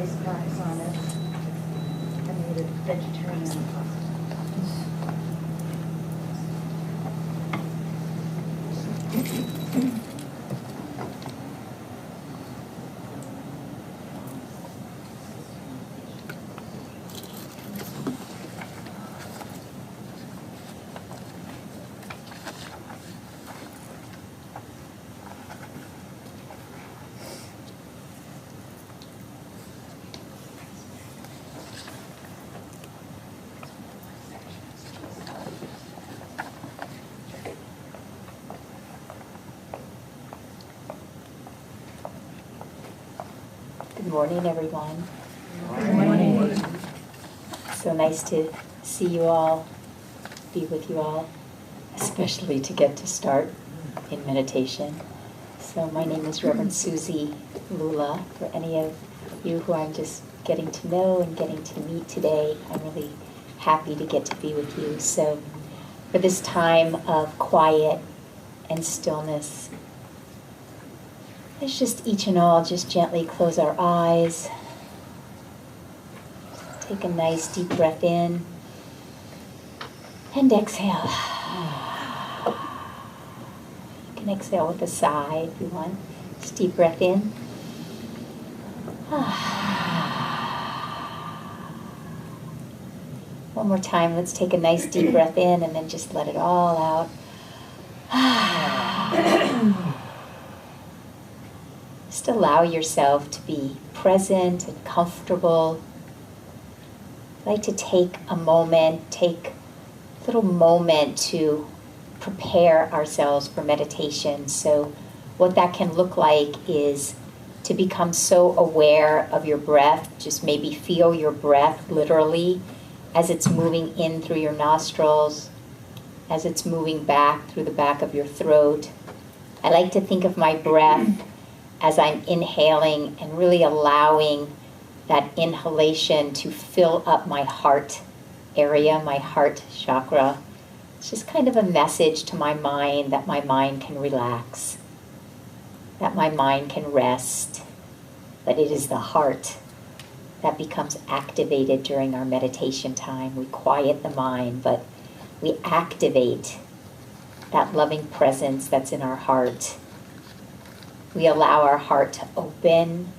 ice packs on it. I made it vegetarian. Good morning, everyone. Good morning. So nice to see you all, be with you all, especially to get to start in meditation. So my name is Reverend Suzi Lula. For any of you who I'm just getting to know and getting to meet today, I'm really happy to get to be with you. So for this time of quiet and stillness, let's just each and all just gently close our eyes. Take a nice deep breath in and exhale. You can exhale with a sigh if you want. Just deep breath in. One more time, let's take a nice deep breath in and then just let it all out. Just allow yourself to be present and comfortable. I'd like to take a little moment to prepare ourselves for meditation. So what that can look like is to become so aware of your breath. Just maybe feel your breath literally as it's moving in through your nostrils, as it's moving back through the back of your throat. I like to think of my breath as I'm inhaling and really allowing that inhalation to fill up my heart area, my heart chakra. It's just kind of a message to my mind that my mind can relax, that my mind can rest, but it is the heart that becomes activated during our meditation time. We quiet the mind, but we activate that loving presence that's in our heart. We allow our heart to open,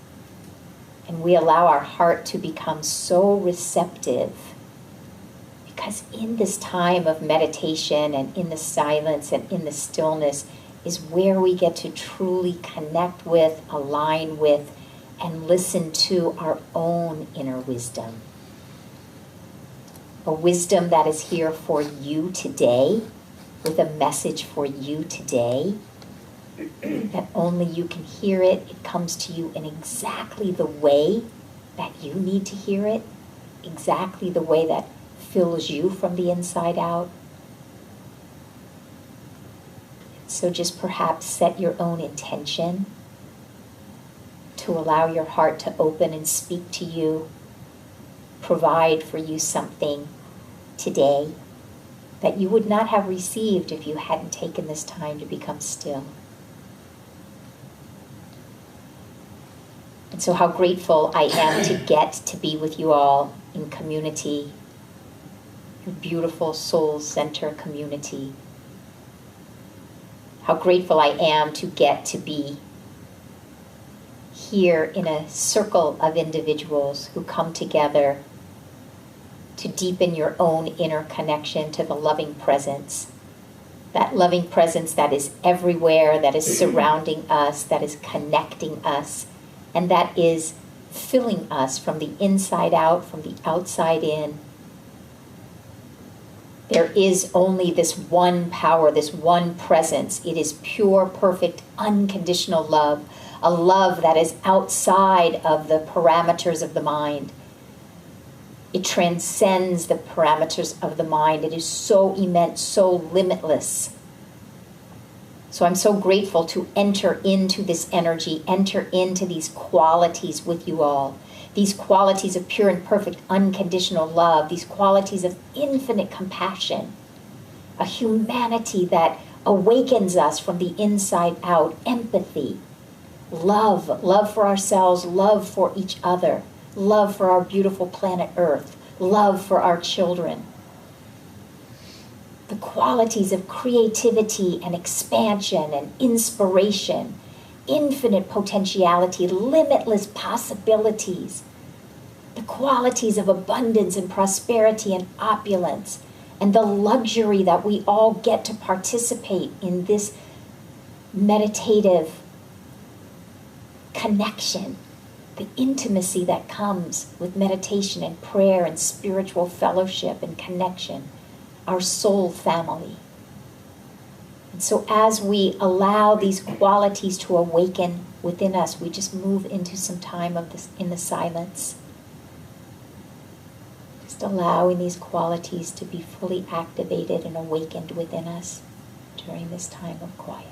and we allow our heart to become so receptive, because in this time of meditation and in the silence and in the stillness is where we get to truly connect with, align with, and listen to our own inner wisdom. A wisdom that is here for you today, with a message for you today, that only you can hear it. It comes to you in exactly the way that you need to hear it, exactly the way that fills you from the inside out. So just perhaps set your own intention to allow your heart to open and speak to you, provide for you something today that you would not have received if you hadn't taken this time to become still. And so how grateful I am to get to be with you all in community, your beautiful soul center community. How grateful I am to get to be here in a circle of individuals who come together to deepen your own inner connection to the loving presence. That loving presence that is everywhere, that is surrounding us, that is connecting us, and that is filling us from the inside out, from the outside in. There is only this one power, this one presence. It is pure, perfect, unconditional love, a love that is outside of the parameters of the mind. It transcends the parameters of the mind. It is so immense, so limitless. So I'm so grateful to enter into this energy, enter into these qualities with you all. These qualities of pure and perfect unconditional love, these qualities of infinite compassion, a humanity that awakens us from the inside out, empathy, love for ourselves, love for each other, love for our beautiful planet Earth, love for our children. The qualities of creativity and expansion and inspiration, infinite potentiality, limitless possibilities, the qualities of abundance and prosperity and opulence, and the luxury that we all get to participate in this meditative connection, the intimacy that comes with meditation and prayer and spiritual fellowship and connection, our soul family. And so as we allow these qualities to awaken within us, we just move into some time of this in the silence. Just allowing these qualities to be fully activated and awakened within us during this time of quiet.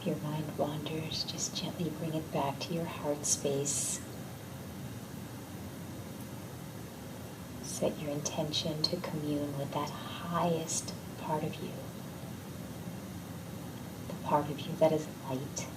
your mind wanders, just gently bring it back to your heart space. Set your intention to commune with that highest part of you, the part of you that is light.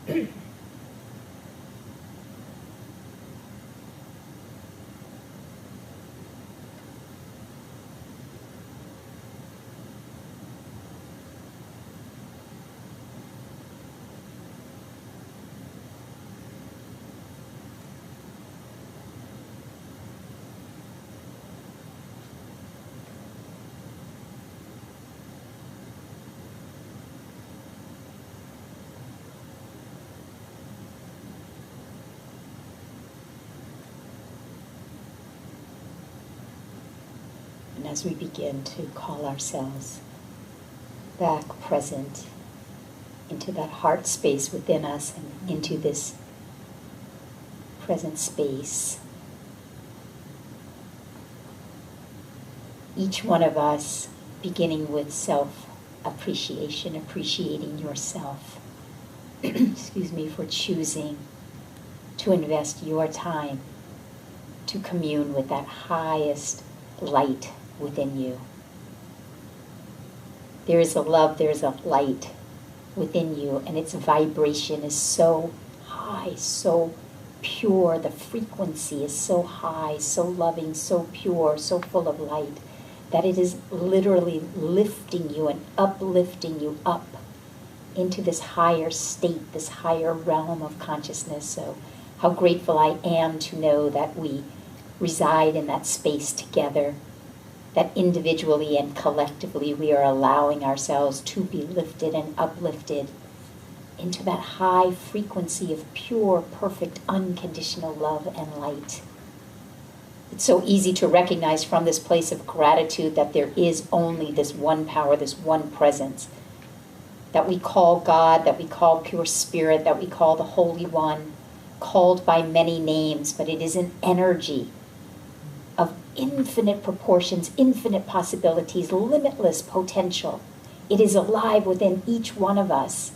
And as we begin to call ourselves back present into that heart space within us and into this present space, each one of us beginning with self-appreciation, appreciating yourself, excuse me, for choosing to invest your time to commune with that highest light within you. There is a love, there is a light within you, and its vibration is so high, so pure. The frequency is so high, so loving, so pure, so full of light, that it is literally lifting you and uplifting you up into this higher state, this higher realm of consciousness. So how grateful I am to know that we reside in that space together, that individually and collectively we are allowing ourselves to be lifted and uplifted into that high frequency of pure, perfect, unconditional love and light. It's so easy to recognize from this place of gratitude that there is only this one power, this one presence, that we call God, that we call pure spirit, that we call the Holy One, called by many names, but it is an energy of infinite proportions, infinite possibilities, limitless potential. It is alive within each one of us.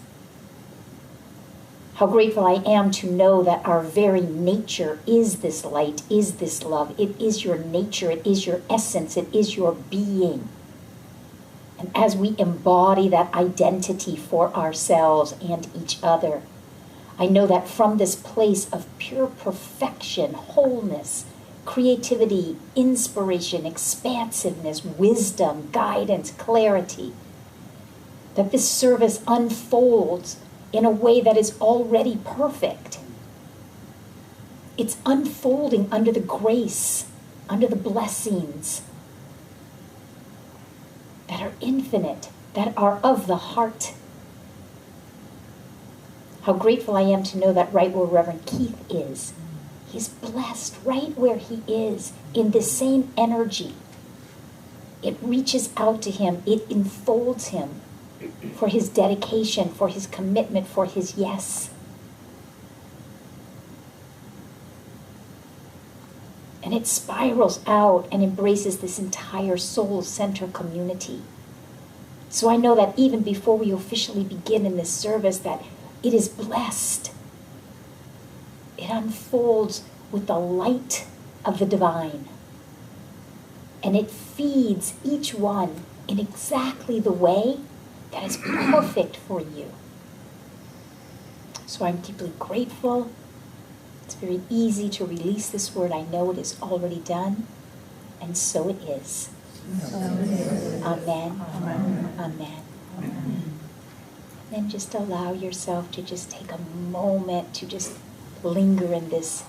How grateful I am to know that our very nature is this light, is this love. It is your nature, it is your essence, it is your being. And as we embody that identity for ourselves and each other, I know that from this place of pure perfection, wholeness, creativity, inspiration, expansiveness, wisdom, guidance, clarity, that this service unfolds in a way that is already perfect. It's unfolding under the grace, under the blessings that are infinite, that are of the heart. How grateful I am to know that right where Reverend Keith is, he's blessed right where he is in the same energy. It reaches out to him, it enfolds him for his dedication, for his commitment, for his yes. And it spirals out and embraces this entire soul center community. So I know that even before we officially begin in this service, that it is blessed. It unfolds with the light of the divine. And it feeds each one in exactly the way that is perfect for you. So I'm deeply grateful. It's very easy to release this word. I know it is already done. And so it is. Amen. Amen. Amen. Then just allow yourself to just take a moment to just linger in this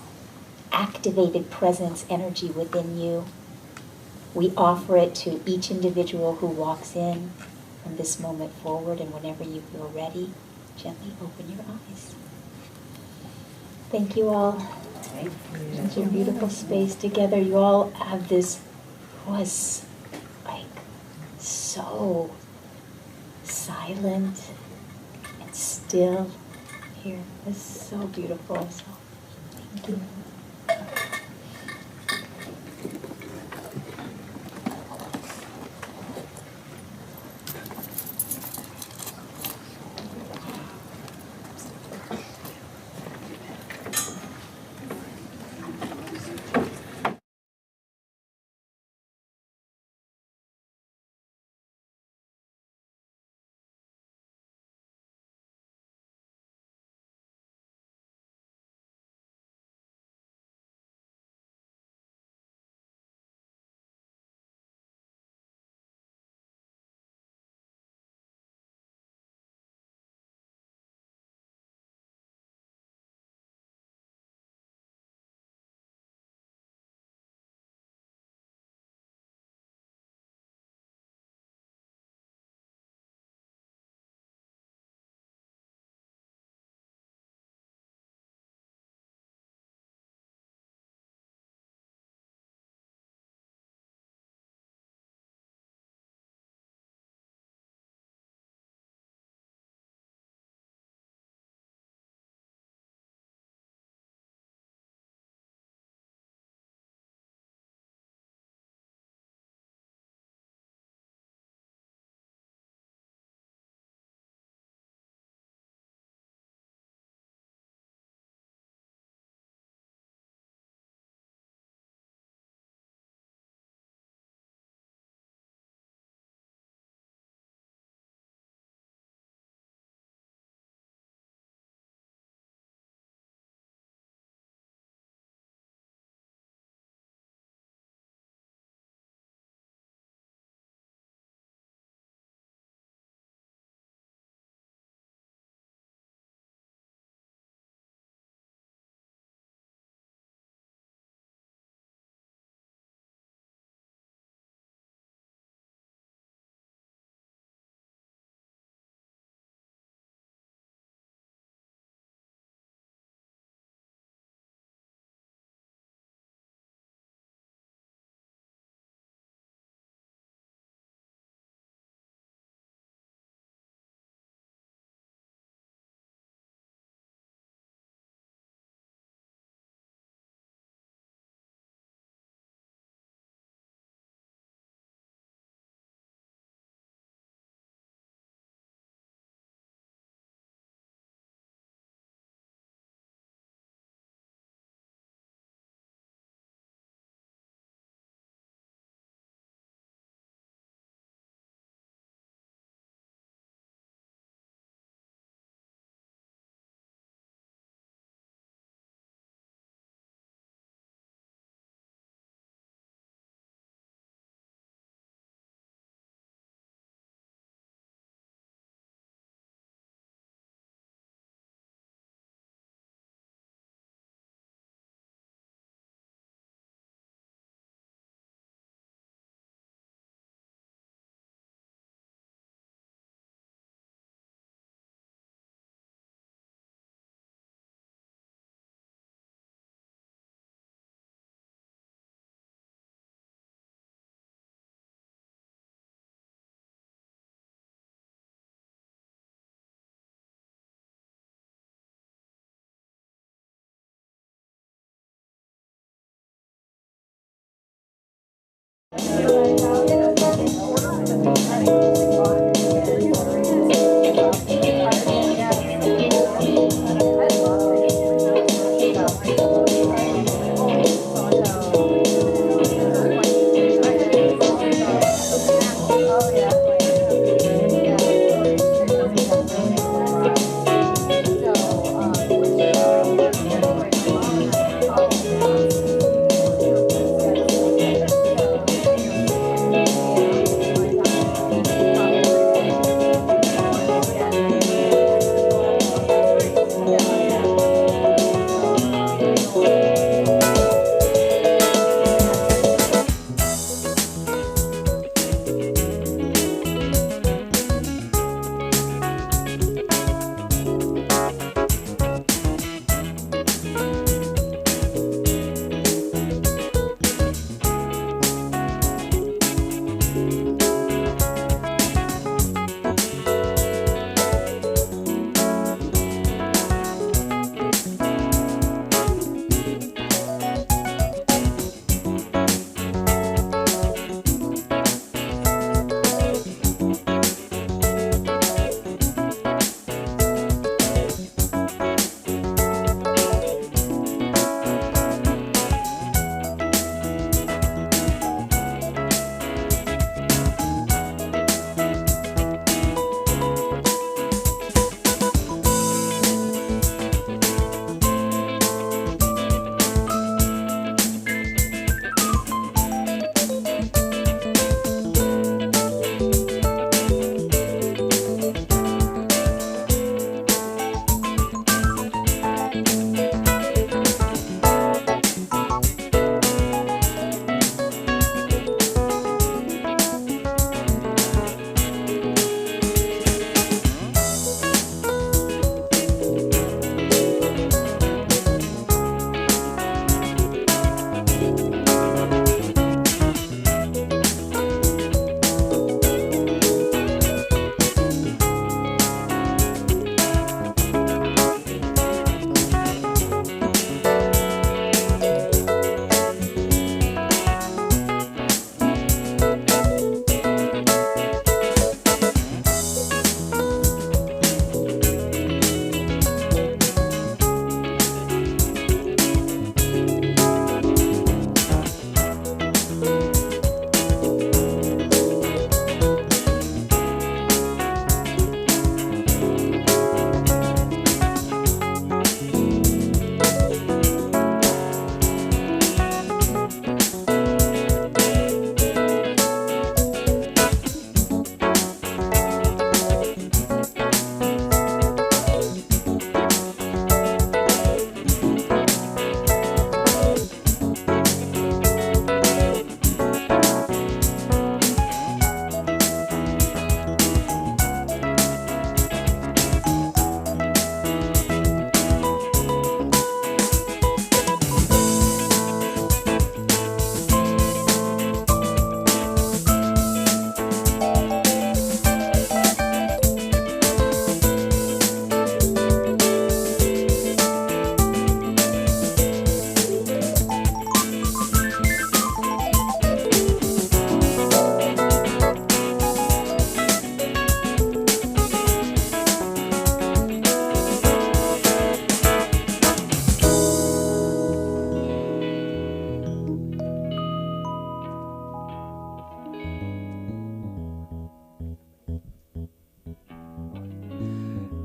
activated presence energy within you. We offer it to each individual who walks in from this moment forward, and whenever you feel ready, gently open your eyes. Thank you all. Such a beautiful space together. You all have this, was like so silent and still here. It's so beautiful. So thank you.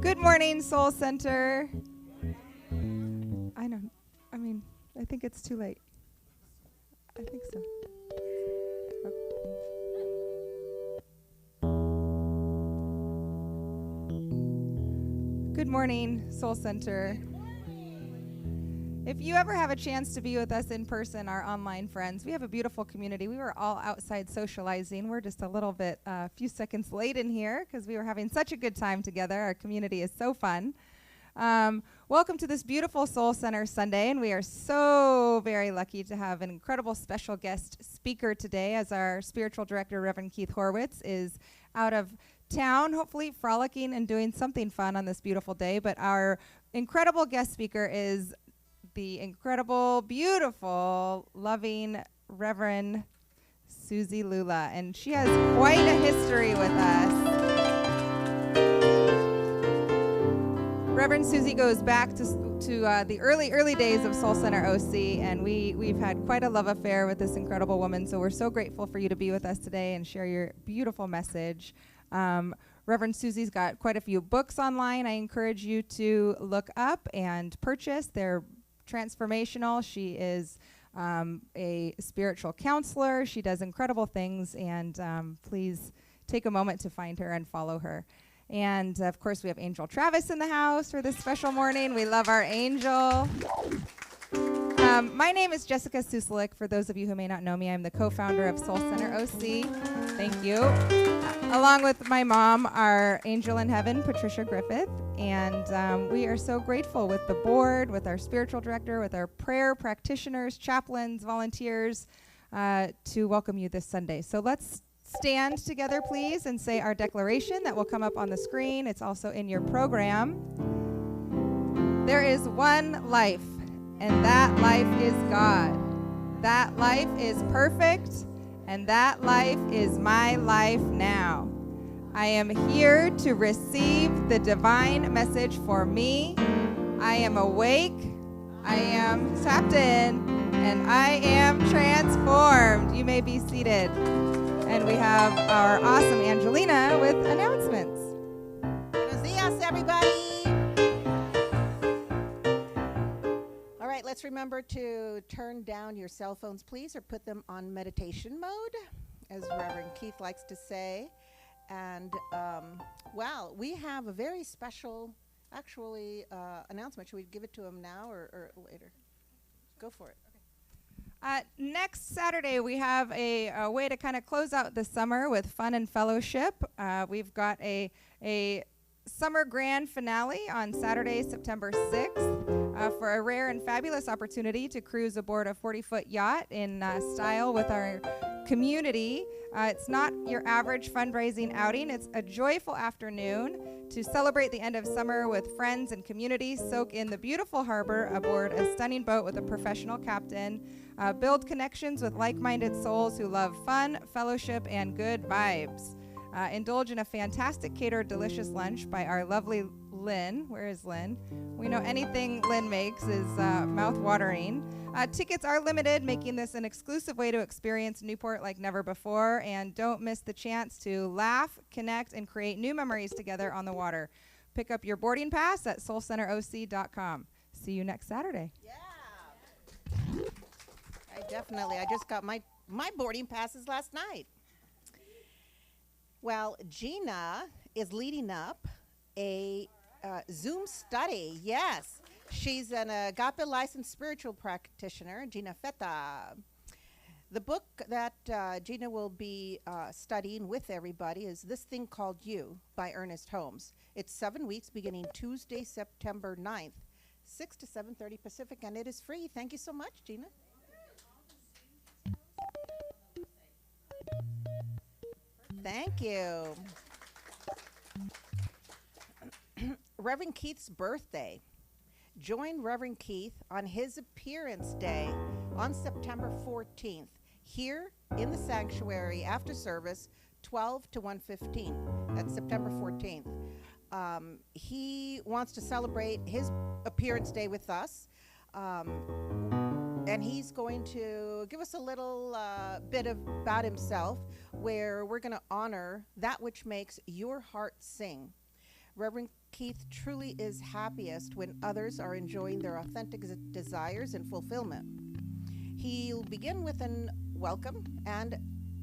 Good morning, Soul Center. I think it's too late. I think so. Good morning, Soul Center. If you ever have a chance to be with us in person, our online friends, we have a beautiful community. We were all outside socializing. We're just a little bit, a few seconds late in here because we were having such a good time together. Our community is so fun. Welcome to this beautiful Soul Center Sunday, and we are so very lucky to have an incredible special guest speaker today, as our spiritual director, Reverend Keith Horwitz, is out of town, hopefully frolicking and doing something fun on this beautiful day. But our incredible guest speaker is the incredible, beautiful, loving Reverend Suzi Lula, and she has quite a history with us. Reverend Suzi goes back to the early days of Soul Center OC, and we've had quite a love affair with this incredible woman, so we're so grateful for you to be with us today and share your beautiful message. Reverend Suzi's got quite a few books online I encourage you to look up and purchase. They're transformational. She is a spiritual counselor. She does incredible things, and please take a moment to find her and follow her. And, of course, we have Angel Travis in the house for this special morning. We love our angel. My name is Jessica Suslik. For those of you who may not know me, I'm the co-founder of Soul Center OC. Thank you. Along with my mom, our angel in heaven, Patricia Griffith. And we are so grateful with the board, with our spiritual director, with our prayer practitioners, chaplains, volunteers, to welcome you this Sunday. So let's stand together, please, and say our declaration that will come up on the screen. It's also in your program. There is one life, and that life is God. That life is perfect, and that life is my life now. I am here to receive the divine message for me. I am awake, I am tapped in, and I am transformed. You may be seated. And we have our awesome Angelina with announcements. Buenos dias, everybody. All right, let's remember to turn down your cell phones, please, or put them on meditation mode, as Reverend Keith likes to say. And, wow, we have a very special, announcement. Should we give it to him now or later? Go for it. Next Saturday, we have a way to kind of close out the summer with fun and fellowship. We've got a summer grand finale on Saturday, September 6th, for a rare and fabulous opportunity to cruise aboard a 40-foot yacht in style with our community. It's not your average fundraising outing. It's a joyful afternoon to celebrate the end of summer with friends and community, soak in the beautiful harbor aboard a stunning boat with a professional captain, build connections with like-minded souls who love fun, fellowship, and good vibes. Indulge in a fantastic catered delicious lunch by our lovely Lynn. Where is Lynn? We know anything Lynn makes is mouth-watering. Tickets are limited, making this an exclusive way to experience Newport like never before. And don't miss the chance to laugh, connect, and create new memories together on the water. Pick up your boarding pass at soulcenteroc.com. See you next Saturday. Yeah. I just got my boarding passes last night. Well, Gina is leading up a Zoom study. Yes, she's an Agape licensed spiritual practitioner, Gina Feta. The book that Gina will be studying with everybody is This Thing Called You by Ernest Holmes. It's 7 weeks beginning Tuesday, September 9th, 6 to 7:30 Pacific, and it is free. Thank you so much, Gina. Thank you. Reverend Keith's birthday. Join Reverend Keith on his appearance day on September 14th here in the sanctuary after service, 12 to 1:15. That's September 14th. He wants to celebrate his appearance day with us. And he's going to give us a little bit about himself, where we're going to honor that which makes your heart sing. Reverend Keith truly is happiest when others are enjoying their authentic desires and fulfillment. He'll begin with an welcome and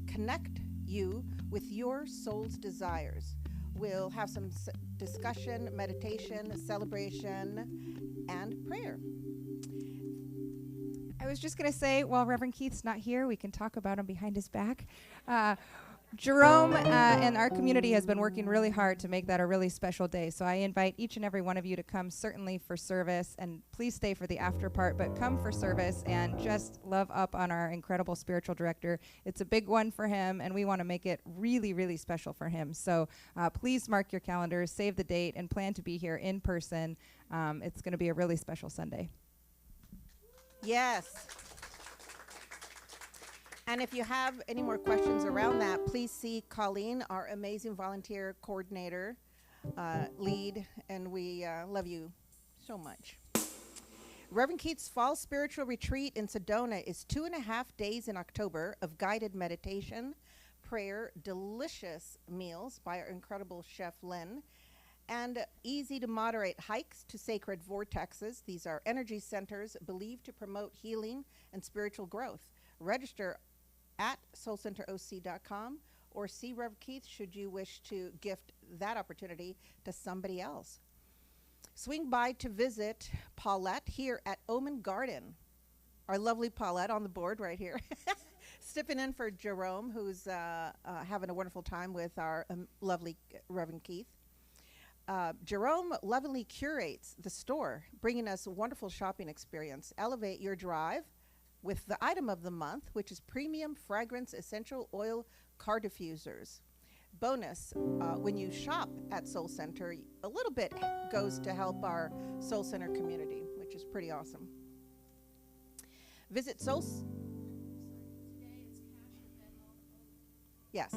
connect you with your soul's desires. We'll have some discussion, meditation, celebration, and prayer. I was just going to say, while Reverend Keith's not here, we can talk about him behind his back. Jerome and our community has been working really hard to make that a really special day. So I invite each and every one of you to come, certainly for service, and please stay for the after part, but come for service and just love up on our incredible spiritual director. It's a big one for him, and we want to make it really, really special for him. So please mark your calendars, save the date, and plan to be here in person. It's going to be a really special Sunday. Yes. And if you have any more questions around that, please see Colleen, our amazing volunteer coordinator, lead, and we love you so much. Reverend Keith's Fall Spiritual Retreat in Sedona is 2.5 days in October of guided meditation, prayer, delicious meals by our incredible chef Lynn, and easy to moderate hikes to sacred vortexes. These are energy centers believed to promote healing and spiritual growth. Register at soulcenteroc.com or see Reverend Keith should you wish to gift that opportunity to somebody else. Swing by to visit Paulette here at Omen Garden. Our lovely Paulette on the board right here. Stepping in for Jerome, who's having a wonderful time with our lovely Reverend Keith. Jerome lovingly curates the store, bringing us a wonderful shopping experience. Elevate your drive with the item of the month, which is premium fragrance essential oil car diffusers. Bonus, when you shop at Soul Center, a little bit goes to help our Soul Center community, which is pretty awesome. Visit Soul... Yes.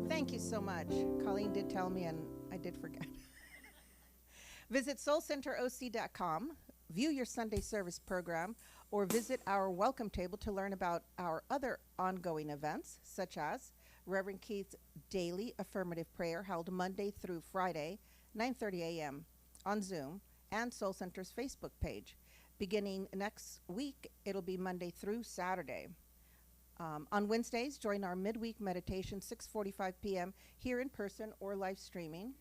Thank you so much. Colleen did tell me, and I did forget. Visit soulcenteroc.com, view your Sunday service program, or visit our welcome table to learn about our other ongoing events, such as Reverend Keith's daily affirmative prayer held Monday through Friday, 9:30 a.m. on Zoom, and Soul Center's Facebook page. Beginning next week, it'll be Monday through Saturday. On Wednesdays, join our midweek meditation, 6:45 p.m. here in person or live streaming.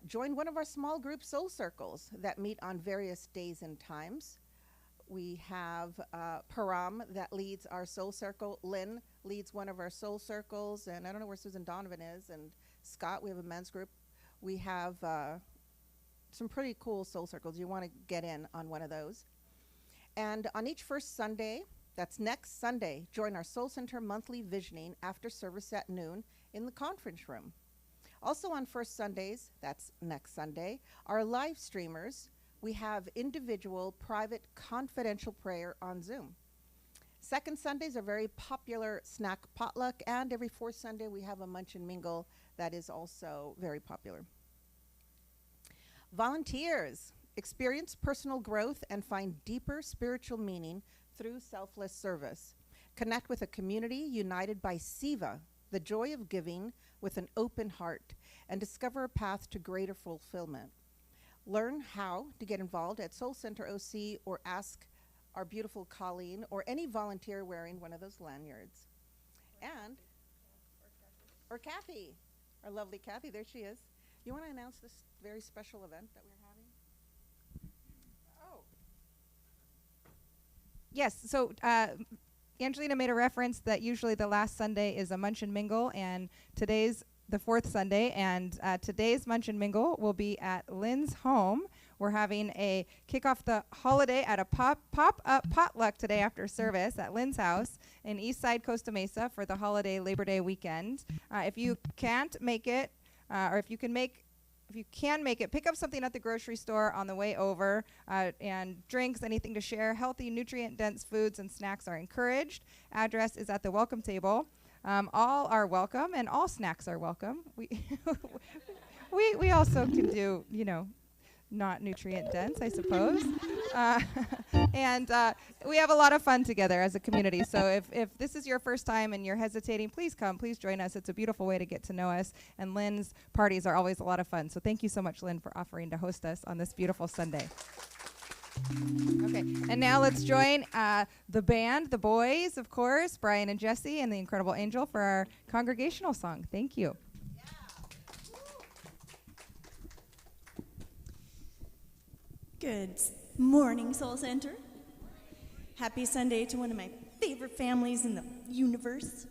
Join one of our small group soul circles that meet on various days and times. We have Param that leads our soul circle. Lynn leads one of our soul circles. And I don't know where Susan Donovan is. And Scott, we have a men's group. We have some pretty cool soul circles. You want to get in on one of those. And on each first Sunday, that's next Sunday, join our Soul Center monthly visioning after service at noon in the conference room. Also on first Sundays, that's next Sunday, our live streamers, we have individual, private, confidential prayer on Zoom. Second Sundays are very popular snack potluck, and every fourth Sunday we have a munch and mingle that is also very popular. Volunteers experience personal growth and find deeper spiritual meaning through selfless service. Connect with a community united by Siva, the joy of giving with an open heart, and discover a path to greater fulfillment. Learn how to get involved at Soul Center OC or ask our beautiful Colleen or any volunteer wearing one of those lanyards. Or Kathy, our lovely Kathy, there she is. You want to announce this very special event that we're having? Yes, so Angelina made a reference that usually the last Sunday is a munch and mingle, and today's the fourth Sunday, and today's munch and mingle will be at Lynn's home. We're having a kick off the holiday at a pop-up potluck today after service at Lynn's house in Eastside Costa Mesa for the holiday Labor Day weekend. If you can't make it, or if you can make it, pick up something at the grocery store on the way over, and drinks, anything to share. Healthy, nutrient-dense foods and snacks are encouraged. Address is at the welcome table. All are welcome, and all snacks are welcome. We also can do, not nutrient-dense, I suppose. And we have a lot of fun together as a community. So if this is your first time and you're hesitating, please come. Please join us. It's a beautiful way to get to know us. And Lynn's parties are always a lot of fun. So thank you so much, Lynn, for offering to host us on this beautiful Sunday. Okay, and now let's join the band, the boys, of course, Brian and Jesse, and the Incredible Angel for our congregational song. Thank you. Good morning, Soul Center. Happy Sunday to one of my favorite families in the universe.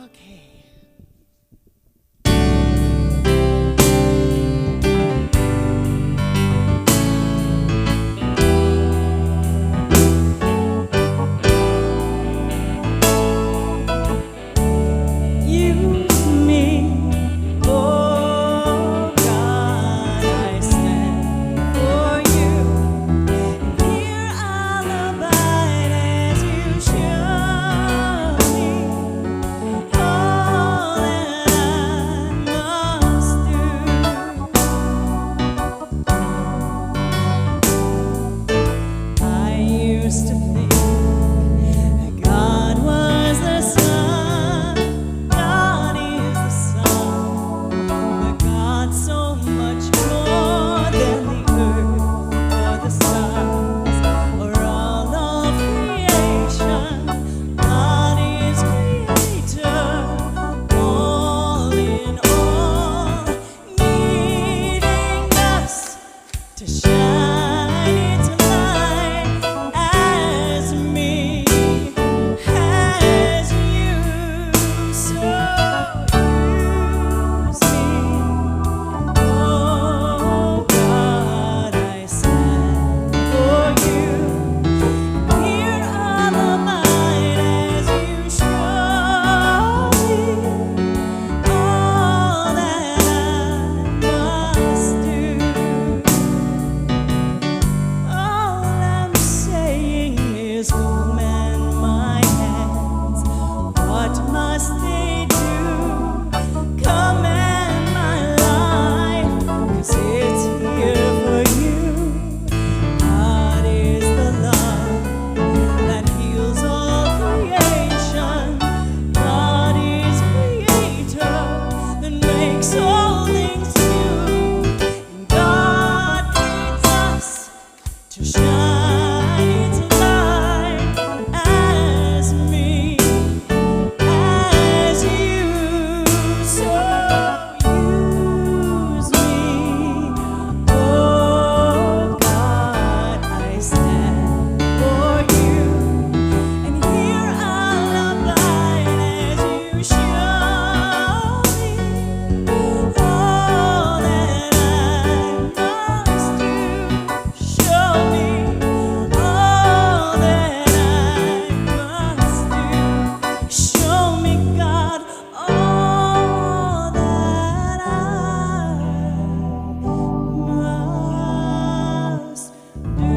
Okay. to shine its light as me, as you so use me. Oh God, I stand for you, and here I'll abide as you show me all that I must do. Show me all that I must do. Show me, God, all that I must do.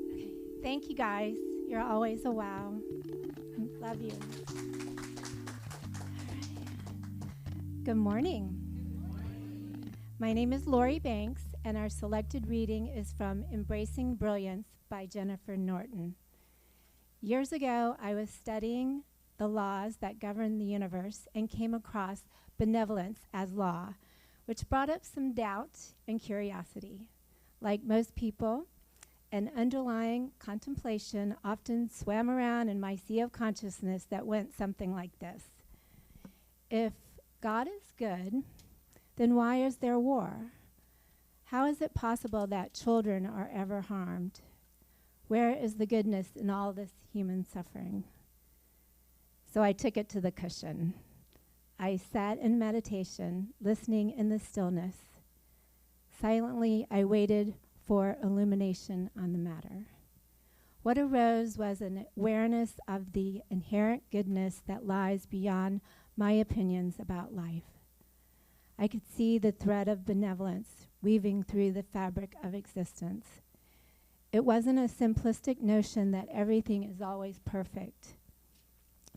Okay. Thank you guys. You're always a wow. Love you. Good morning. My name is Lori Banks, and our selected reading is from Embracing Brilliance by Jennifer Norton. Years ago, I was studying the laws that govern the universe and came across benevolence as law, which brought up some doubt and curiosity. Like most people, an underlying contemplation often swam around in my sea of consciousness that went something like this. If God is good, then why is there war? How is it possible that children are ever harmed? Where is the goodness in all this human suffering? So I took it to the cushion. I sat in meditation, listening in the stillness. Silently, I waited for illumination on the matter. What arose was an awareness of the inherent goodness that lies beyond my opinions about life. I could see the thread of benevolence weaving through the fabric of existence. It wasn't a simplistic notion that everything is always perfect,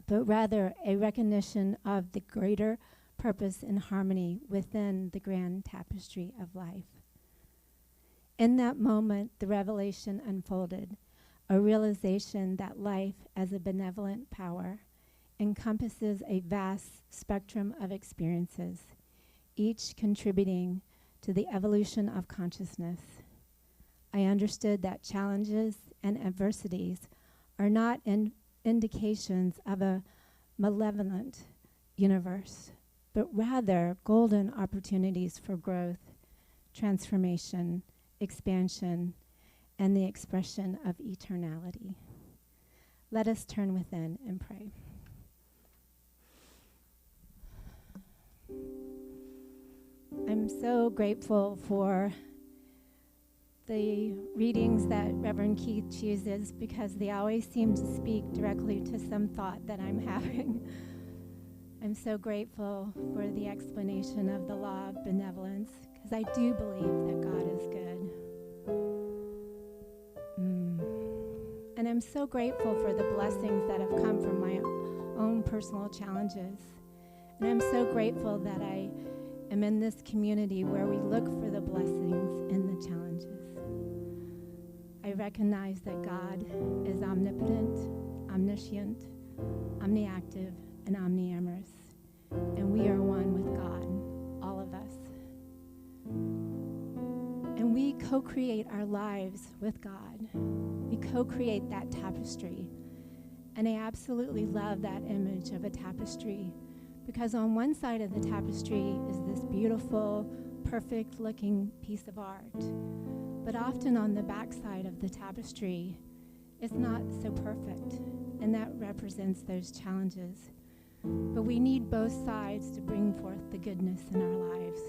but rather a recognition of the greater purpose and harmony within the grand tapestry of life. In that moment, the revelation unfolded, a realization that life as a benevolent power encompasses a vast spectrum of experiences, each contributing to the evolution of consciousness. I understood that challenges and adversities are not indications of a malevolent universe, but rather golden opportunities for growth, transformation, expansion, and the expression of eternality. Let us turn within and pray. I'm so grateful for the readings that Reverend Keith chooses because they always seem to speak directly to some thought that I'm having. I'm so grateful for the explanation of the law of benevolence because I do believe that God is good. And I'm so grateful for the blessings that have come from my own personal challenges. And I'm so grateful that I am in this community where we look for the blessings in the challenges. I recognize that God is omnipotent, omniscient, omniactive, and omniamorous. And we are one with God, all of us. And we co-create our lives with God. We co-create that tapestry. And I absolutely love that image of a tapestry because on one side of the tapestry is this beautiful, perfect-looking piece of art. But often on the back side of the tapestry, it's not so perfect, and that represents those challenges. But we need both sides to bring forth the goodness in our lives.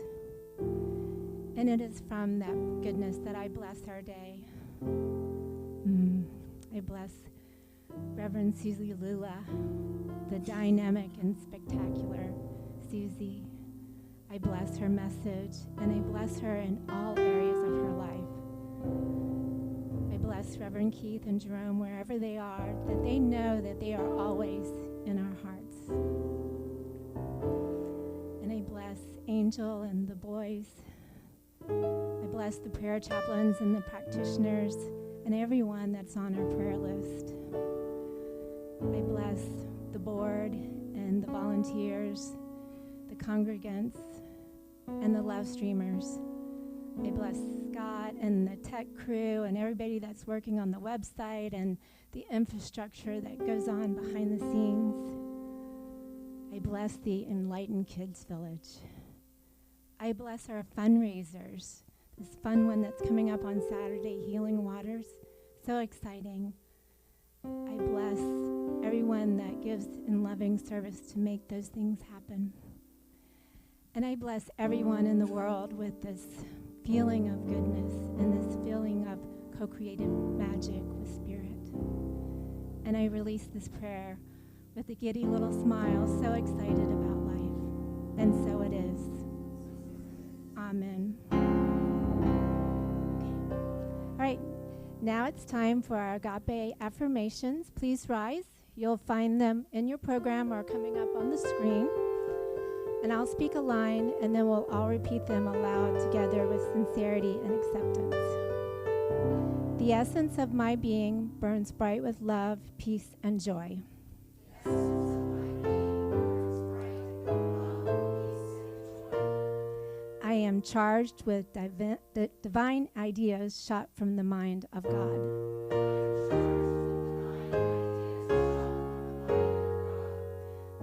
And it is from that goodness that I bless our day. I bless Reverend Suzi Lula, the dynamic and spectacular Suzi. I bless her message, and I bless her in all areas of her life. I bless Reverend Keith and Jerome wherever they are, that they know that they are always in our hearts. And I bless Angel and the boys. I bless the prayer chaplains and the practitioners and everyone that's on our prayer list. I bless the board and the volunteers, the congregants, and the love streamers. I bless Scott and the tech crew and everybody that's working on the website and the infrastructure that goes on behind the scenes. I bless the Enlightened Kids Village. I bless our fundraisers. This fun one that's coming up on Saturday, Healing Waters. So exciting. I bless everyone that gives in loving service to make those things happen. And I bless everyone in the world with this feeling of goodness and this feeling of co-created magic with Spirit. And I release this prayer with a giddy little smile, so excited about life. And so it is. Amen. Okay. All right, now it's time for our agape affirmations. Please rise. You'll find them in your program or coming up on the screen. And I'll speak a line, and then we'll all repeat them aloud together with sincerity and acceptance. The essence of my being burns bright with love, peace, and joy. I am charged with divine ideas shot from the mind of God.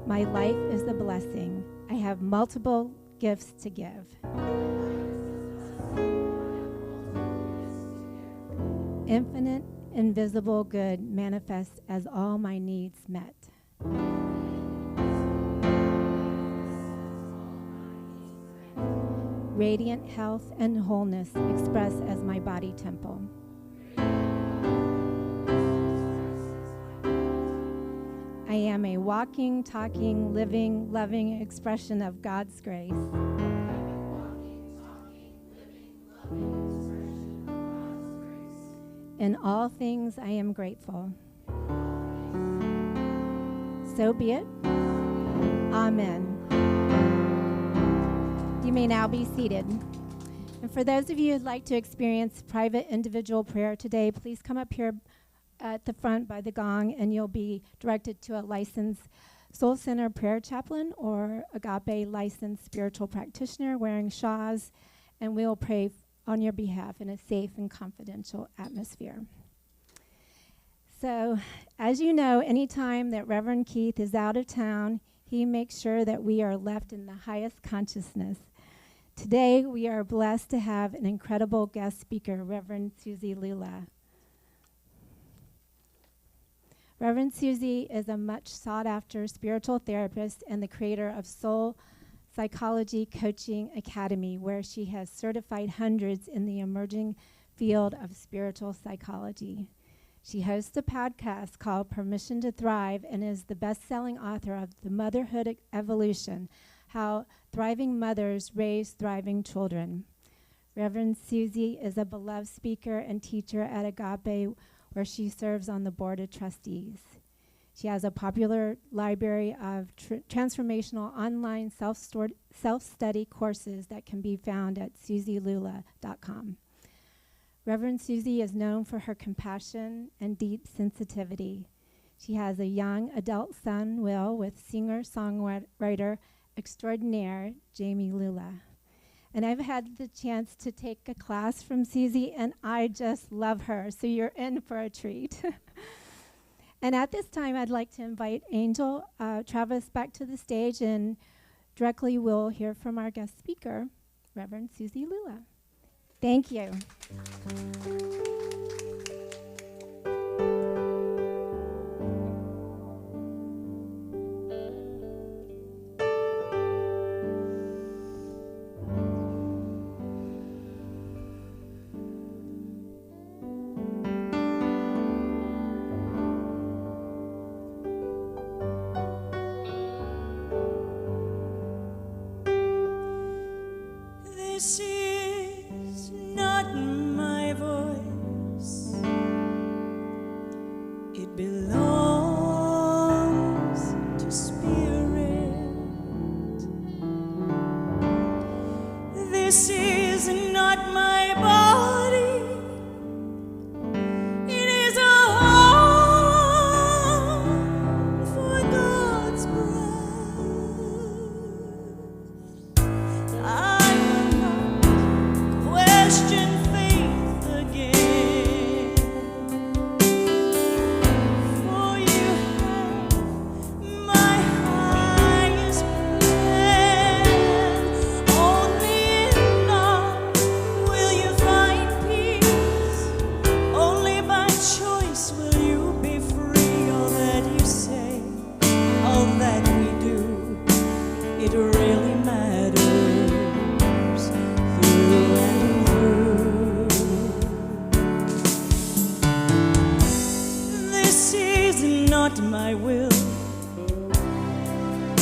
My life is a blessing. I have multiple gifts to give. Infinite, invisible good manifests as all my needs met. Radiant health and wholeness express as my body temple. I am a walking, talking, living, loving expression of God's grace. In all things, I am grateful. So be it. Amen. You may now be seated. And for those of you who'd like to experience private individual prayer today, please come up here at the front by the gong, and you'll be directed to a licensed Soul Center prayer chaplain or agape licensed spiritual practitioner wearing shawls, and we'll pray on your behalf in a safe and confidential atmosphere. So, as you know, anytime that Reverend Keith is out of town, he makes sure that we are left in the highest consciousness. Today, we are blessed to have an incredible guest speaker, Reverend Suzi Lula. Reverend Suzi is a much sought-after spiritual therapist and the creator of Soul Psychology Coaching Academy, where she has certified hundreds in the emerging field of spiritual psychology. She hosts a podcast called Permission to Thrive and is the best-selling author of The Motherhood Evolution, How Thriving Mothers Raise Thriving Children. Reverend Suzi is a beloved speaker and teacher at Agape, where she serves on the board of trustees. She has a popular library of transformational online self-study courses that can be found at suzilula.com. Reverend Suzi is known for her compassion and deep sensitivity. She has a young adult son, Will, with singer-songwriter extraordinaire Jamie Lula. And I've had the chance to take a class from Suzi, and I just love her, so you're in for a treat. And at this time, I'd like to invite Angel Travis back to the stage, and directly we'll hear from our guest speaker, Reverend Suzi Lula. Thank you.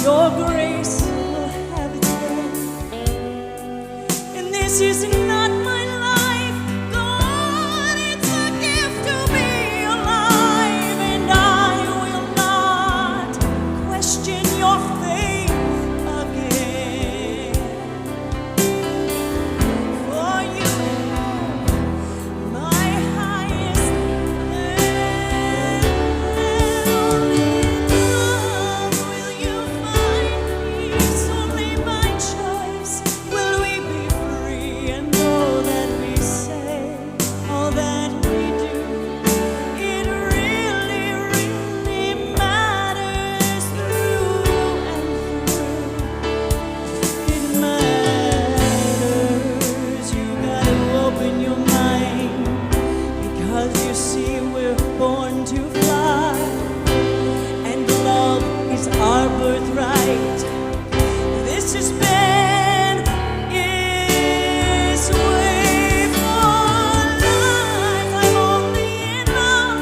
your grace will have its way. And this is not my life, God, it's a gift to be alive, and I will not question your faith again. For you my highest and only love. Will you find peace only by choice? Will we be free and all that we say, all that we do? It really, really matters through and through. It matters. You gotta open your mind, because you see we're born to fly, and love is our birthright. This has been its way for life. I'm only in love,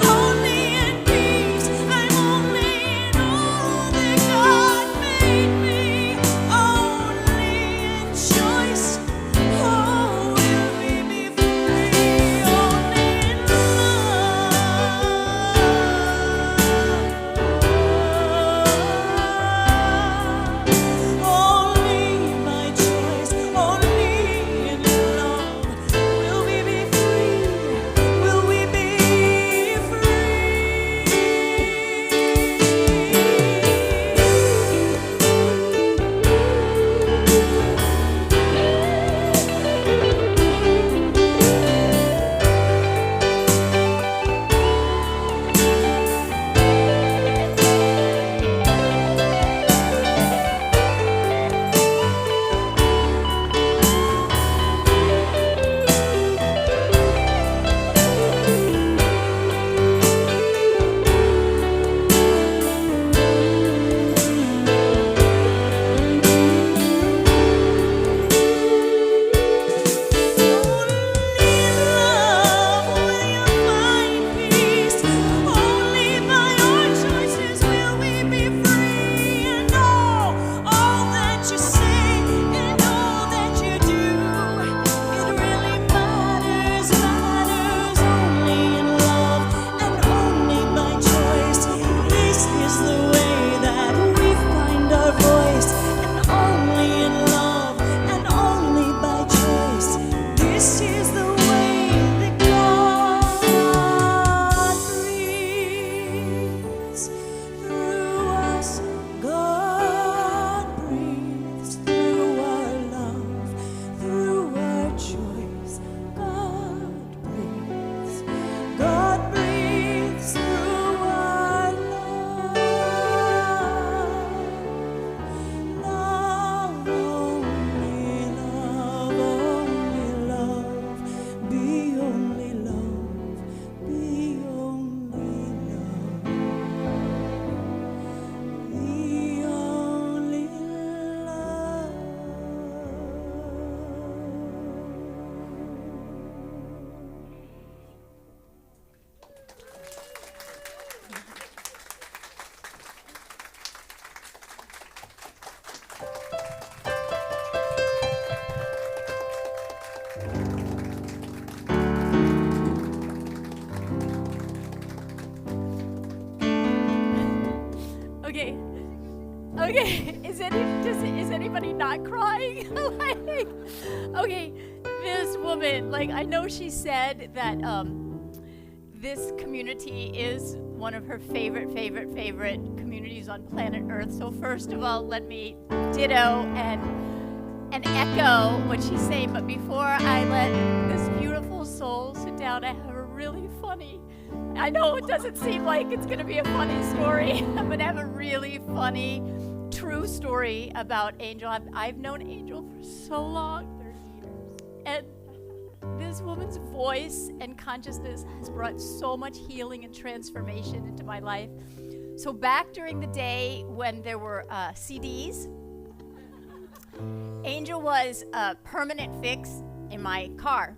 only in peace. I'm only in all that God made me, only in choice. Oh, will we be free? Only in love, only by choice, only in love. Will we be free? Will we be Okay, is anybody not crying? Like, okay, this woman, like, I know she said that this community is one of her favorite communities on planet Earth. So first of all, let me ditto and echo what she's saying. But before I let this beautiful soul sit down, I have a really funny, I know it doesn't seem like it's going to be a funny story. I'm going to have a really funny, true story about Angel. I've known Angel for so long, 30 years. And this woman's voice and consciousness has brought so much healing and transformation into my life. So back during the day when there were CDs, Angel was a permanent fix in my car.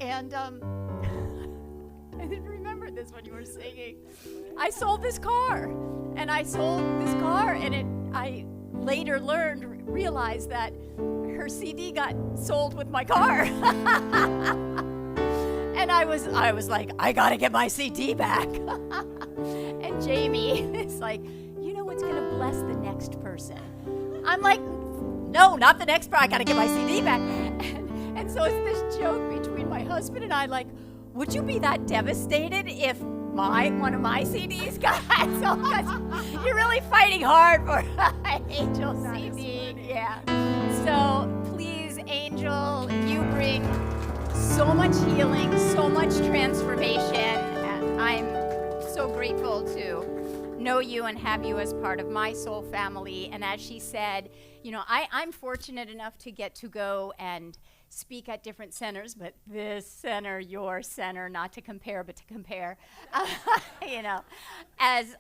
And I didn't remember this when you were singing. I sold this car. And I sold this car, and I later realized that her CD got sold with my car. And I was like, I gotta get my CD back. And Jamie is like, you know what's gonna bless the next person? I'm like, no, not the next person. I gotta get my CD back. And so it's this joke between my husband and I, like, would you be that devastated if one of my CDs got sold? 'Cause you're really fighting hard for Angel CD. Yeah. So please, Angel, you bring so much healing, so much transformation. And I'm so grateful to know you and have you as part of my soul family. And as she said, you know, I'm fortunate enough to get to go and speak at different centers, but this center, your center, not to compare, but to compare. You know, as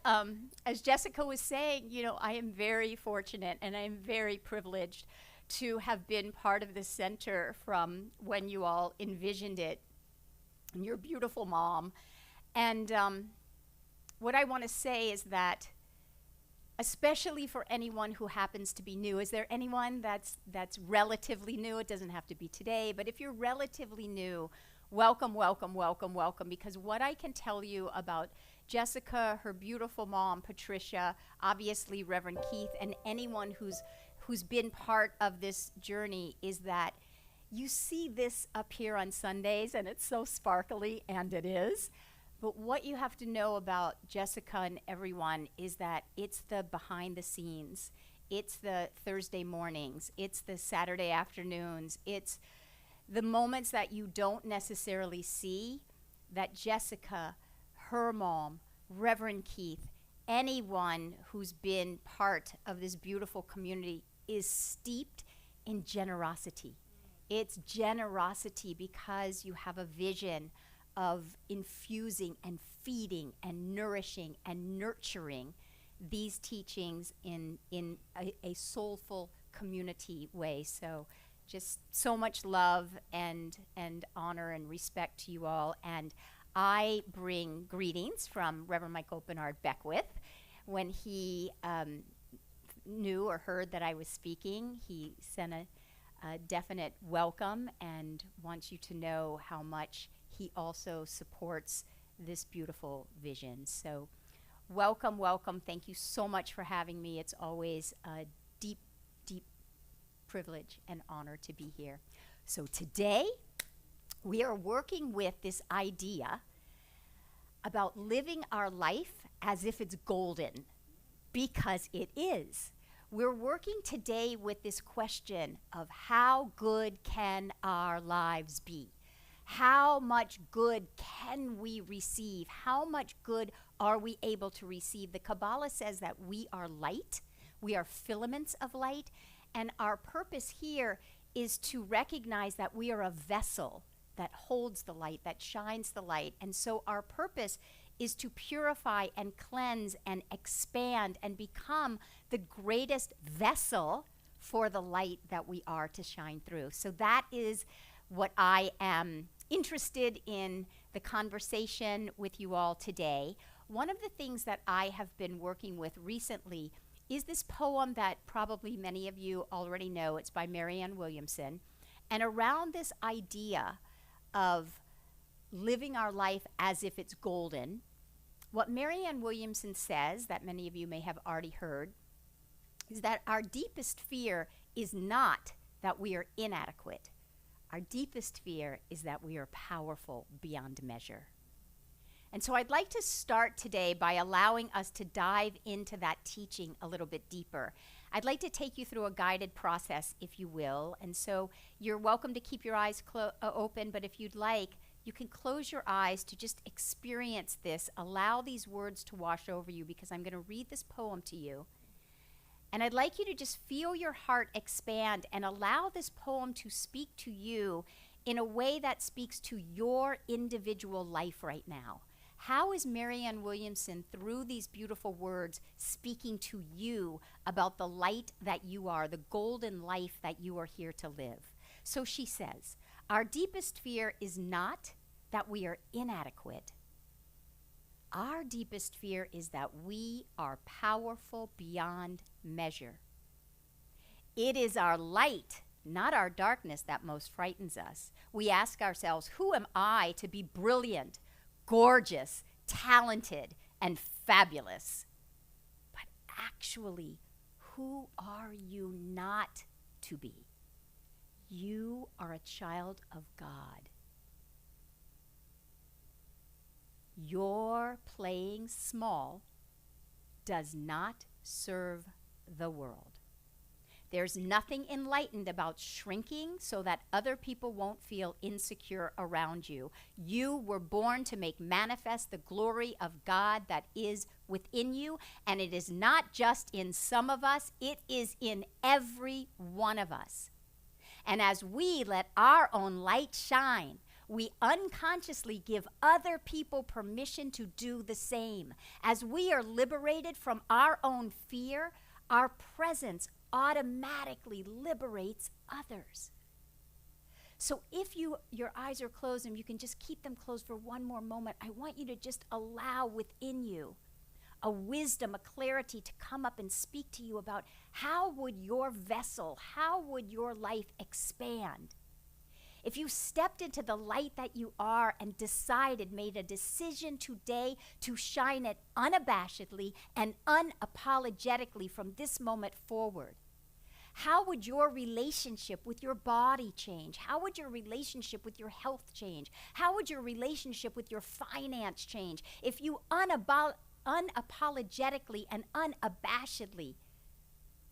Jessica was saying, you know, I am very fortunate and I am very privileged to have been part of this center from when you all envisioned it, and your beautiful mom. And what I want to say is that, especially for anyone who happens to be new, is there anyone that's relatively new? It doesn't have to be today, but if you're relatively new, welcome, welcome, welcome, welcome, because what I can tell you about Jessica, her beautiful mom, Patricia, obviously Reverend Keith, and anyone who's been part of this journey is that you see this up here on Sundays, and it's so sparkly, and it is. But what you have to know about Jessica and everyone is that it's the behind the scenes. It's the Thursday mornings. It's the Saturday afternoons. It's the moments that you don't necessarily see that Jessica, her mom, Reverend Keith, anyone who's been part of this beautiful community is steeped in generosity. It's generosity because you have a vision of infusing and feeding and nourishing and nurturing these teachings in a soulful community way. So just so much love and honor and respect to you all. And I bring greetings from Reverend Michael Bernard Beckwith. When he knew or heard that I was speaking, he sent a definite welcome and wants you to know how much he also supports this beautiful vision. So welcome, welcome. Thank you so much for having me. It's always a deep, deep privilege and honor to be here. So today, we are working with this idea about living our life as if it's golden, because it is. We're working today with this question of how good can our lives be? How much good can we receive? How much good are we able to receive? The Kabbalah says that we are light. We are filaments of light. And our purpose here is to recognize that we are a vessel that holds the light, that shines the light. And so our purpose is to purify and cleanse and expand and become the greatest vessel for the light that we are to shine through. So that is what I am interested in the conversation with you all today. One of the things that I have been working with recently is this poem that probably many of you already know. It's by Marianne Williamson. And around this idea of living our life as if it's golden, what Marianne Williamson says, that many of you may have already heard, is that our deepest fear is not that we are inadequate. Our deepest fear is that we are powerful beyond measure. And so I'd like to start today by allowing us to dive into that teaching a little bit deeper. I'd like to take you through a guided process, if you will. And so you're welcome to keep your eyes open, but if you'd like, you can close your eyes to just experience this. Allow these words to wash over you, because I'm going to read this poem to you. And I'd like you to just feel your heart expand and allow this poem to speak to you in a way that speaks to your individual life right now. How is Marianne Williamson, through these beautiful words, speaking to you about the light that you are, the golden life that you are here to live? So she says, our deepest fear is not that we are inadequate, Our deepest fear is that we are powerful beyond measure. It is our light, not our darkness, that most frightens us. We ask ourselves, who am I to be brilliant, gorgeous, talented, and fabulous? But actually, who are you not to be? You are a child of God. Your playing small does not serve the world. There's nothing enlightened about shrinking so that other people won't feel insecure around you. You were born to make manifest the glory of God that is within you, and it is not just in some of us, it is in every one of us. And as we let our own light shine, we unconsciously give other people permission to do the same. As we are liberated from our own fear, our presence automatically liberates others. So if your eyes are closed and you can just keep them closed for one more moment, I want you to just allow within you a wisdom, a clarity to come up and speak to you about how would your vessel, how would your life expand? If you stepped into the light that you are and made a decision today to shine it unabashedly and unapologetically from this moment forward, how would your relationship with your body change? How would your relationship with your health change? How would your relationship with your finance change if you unapologetically and unabashedly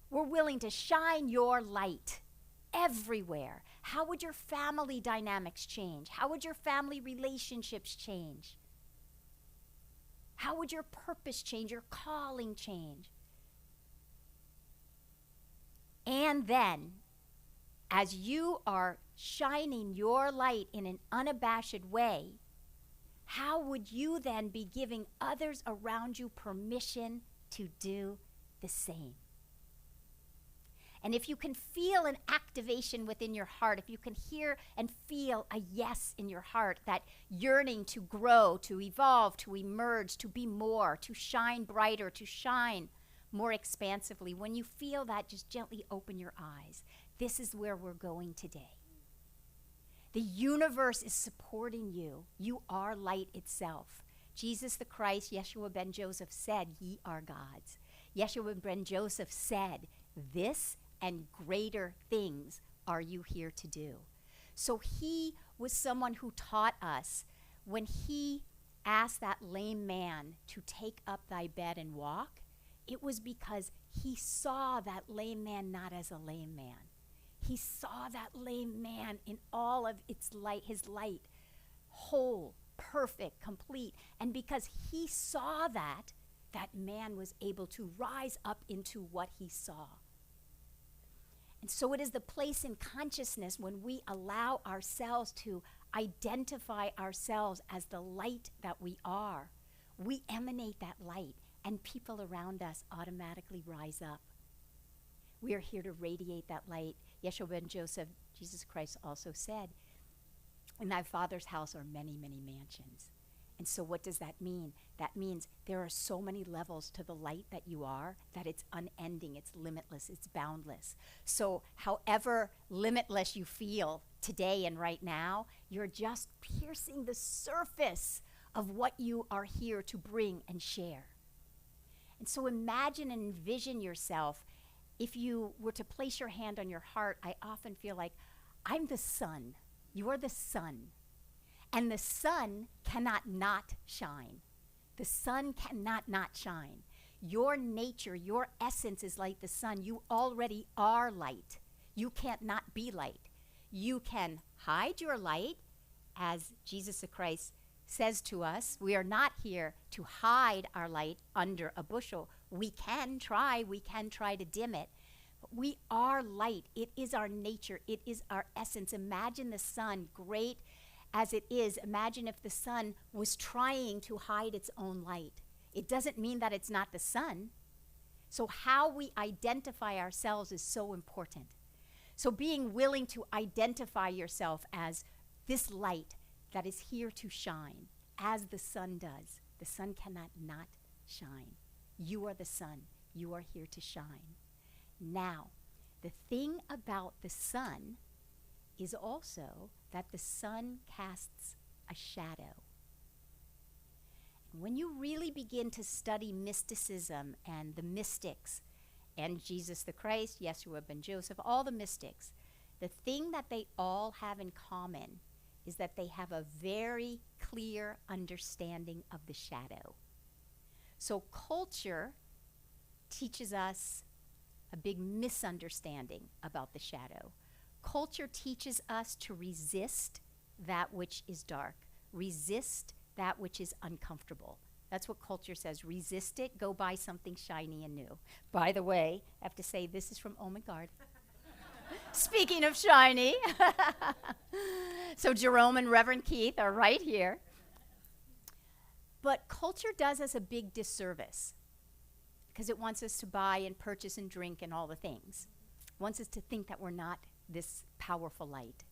were willing to shine your light everywhere? How would your family dynamics change? How would your family relationships change? How would your purpose change, your calling change? And then, as you are shining your light in an unabashed way, how would you then be giving others around you permission to do the same? And if you can feel an activation within your heart, if you can hear and feel a yes in your heart, that yearning to grow, to evolve, to emerge, to be more, to shine brighter, to shine more expansively, when you feel that, just gently open your eyes. This is where we're going today. The universe is supporting you. You are light itself. Jesus the Christ, Yeshua ben Joseph said, ye are gods. Yeshua ben Joseph said, this and greater things are you here to do. So he was someone who taught us when he asked that lame man to take up thy bed and walk, it was because he saw that lame man not as a lame man. He saw that lame man in all of its light, his light, whole, perfect, complete. And because he saw that, that man was able to rise up into what he saw. And so it is the place in consciousness when we allow ourselves to identify ourselves as the light that we are. We emanate that light, and people around us automatically rise up. We are here to radiate that light. Yeshua ben Joseph, Jesus Christ also said, in thy Father's house are many, many mansions. And so what does that mean? That means there are so many levels to the light that you are that it's unending, it's limitless, it's boundless. So however limitless you feel today and right now, you're just piercing the surface of what you are here to bring and share. And so imagine and envision yourself. If you were to place your hand on your heart, I often feel like I'm the sun. You are the sun. And the sun cannot not shine. The sun cannot not shine. Your nature, your essence is like the sun. You already are light. You can't not be light. You can hide your light, as Jesus Christ says to us. We are not here to hide our light under a bushel. We can try to dim it. But we are light. It is our nature. It is our essence. Imagine the sun, great as it is. Imagine if the sun was trying to hide its own light. It doesn't mean that it's not the sun. So how we identify ourselves is so important. So being willing to identify yourself as this light that is here to shine, as the sun does, The sun cannot not shine. You are the sun. You are here to shine. Now, the thing about the sun is also that the sun casts a shadow. When you really begin to study mysticism and the mystics, and Jesus the Christ, Yeshua ben Joseph, all the mystics, the thing that they all have in common is that they have a very clear understanding of the shadow. So culture teaches us a big misunderstanding about the shadow. Culture teaches us to resist that which is dark, resist that which is uncomfortable. That's what culture says. Resist it, go buy something shiny and new. By the way, I have to say this is from Oh My God. Speaking of shiny. So Jerome and Reverend Keith are right here. But culture does us a big disservice because it wants us to buy and purchase and drink and all the things. It wants us to think that we're not this powerful light.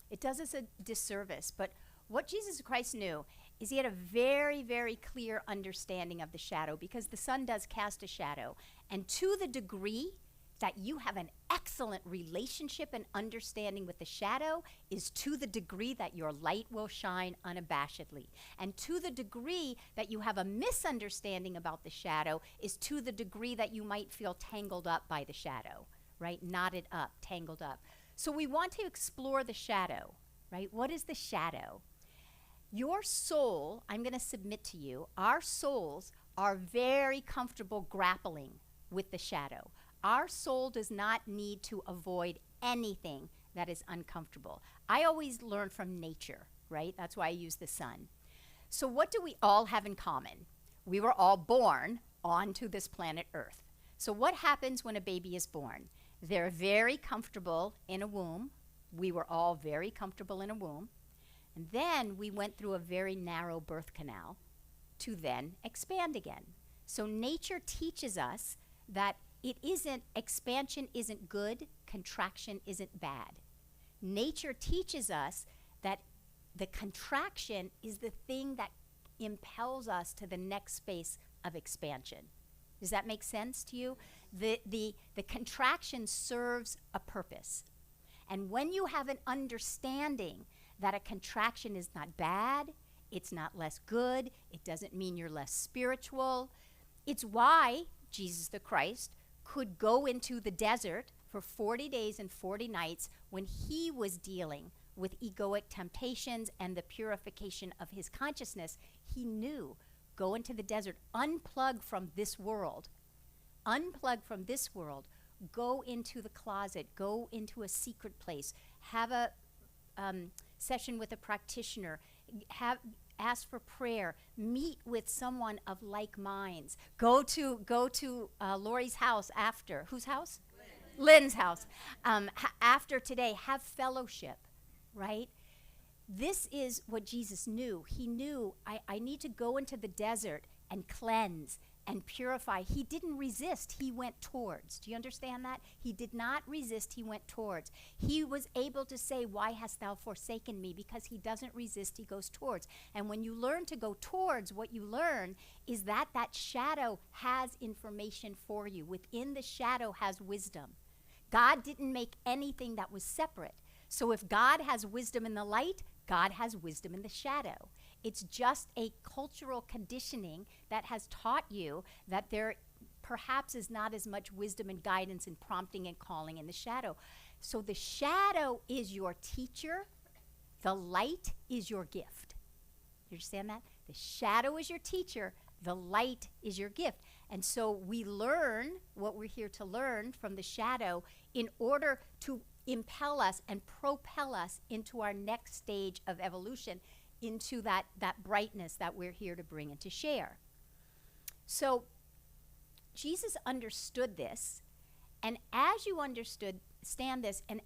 It does us a disservice. But what Jesus Christ knew is he had a very, very clear understanding of the shadow because the sun does cast a shadow. And to the degree that you have an excellent relationship and understanding with the shadow is to the degree that your light will shine unabashedly. And to the degree that you have a misunderstanding about the shadow is to the degree that you might feel tangled up by the shadow, right? Knotted up, tangled up. So we want to explore the shadow, right? What is the shadow? Your soul, I'm going to submit to you, our souls are very comfortable grappling with the shadow. Our soul does not need to avoid anything that is uncomfortable. I always learn from nature, right? That's why I use the sun. So what do we all have in common? We were all born onto this planet Earth. So what happens when a baby is born? They're very comfortable in a womb. We were all very comfortable in a womb. And then we went through a very narrow birth canal to then expand again. So nature teaches us that expansion isn't good, contraction isn't bad. Nature teaches us that the contraction is the thing that impels us to the next space of expansion. Does that make sense to you? The contraction serves a purpose. And when you have an understanding that a contraction is not bad, it's not less good, it doesn't mean you're less spiritual. It's why Jesus the Christ could go into the desert for 40 days and 40 nights when he was dealing with egoic temptations and the purification of his consciousness. He knew, go into the desert, unplug from this world, go into the closet, go into a secret place, have a session with a practitioner, ask for prayer, meet with someone of like minds, go to Lori's house after. Whose house? Lynn's house. After today, have fellowship, right? This is what Jesus knew. He knew, I need to go into the desert and cleanse and purify. He didn't resist, he went towards. Do you understand that? He did not resist, he went towards. He was able to say, why hast thou forsaken me? Because he doesn't resist, he goes towards. And when you learn to go towards, what you learn is that that shadow has information for you. Within the shadow has wisdom. God didn't make anything that was separate. So if God has wisdom in the light, God has wisdom in the shadow. It's just a cultural conditioning that has taught you that there perhaps is not as much wisdom and guidance and prompting and calling in the shadow. So the shadow is your teacher. The light is your gift. You understand that? The shadow is your teacher. The light is your gift. And so we learn what we're here to learn from the shadow in order to impel us and propel us into our next stage of evolution, into that brightness that we're here to bring and to share. So Jesus understood this, and as you understand this, and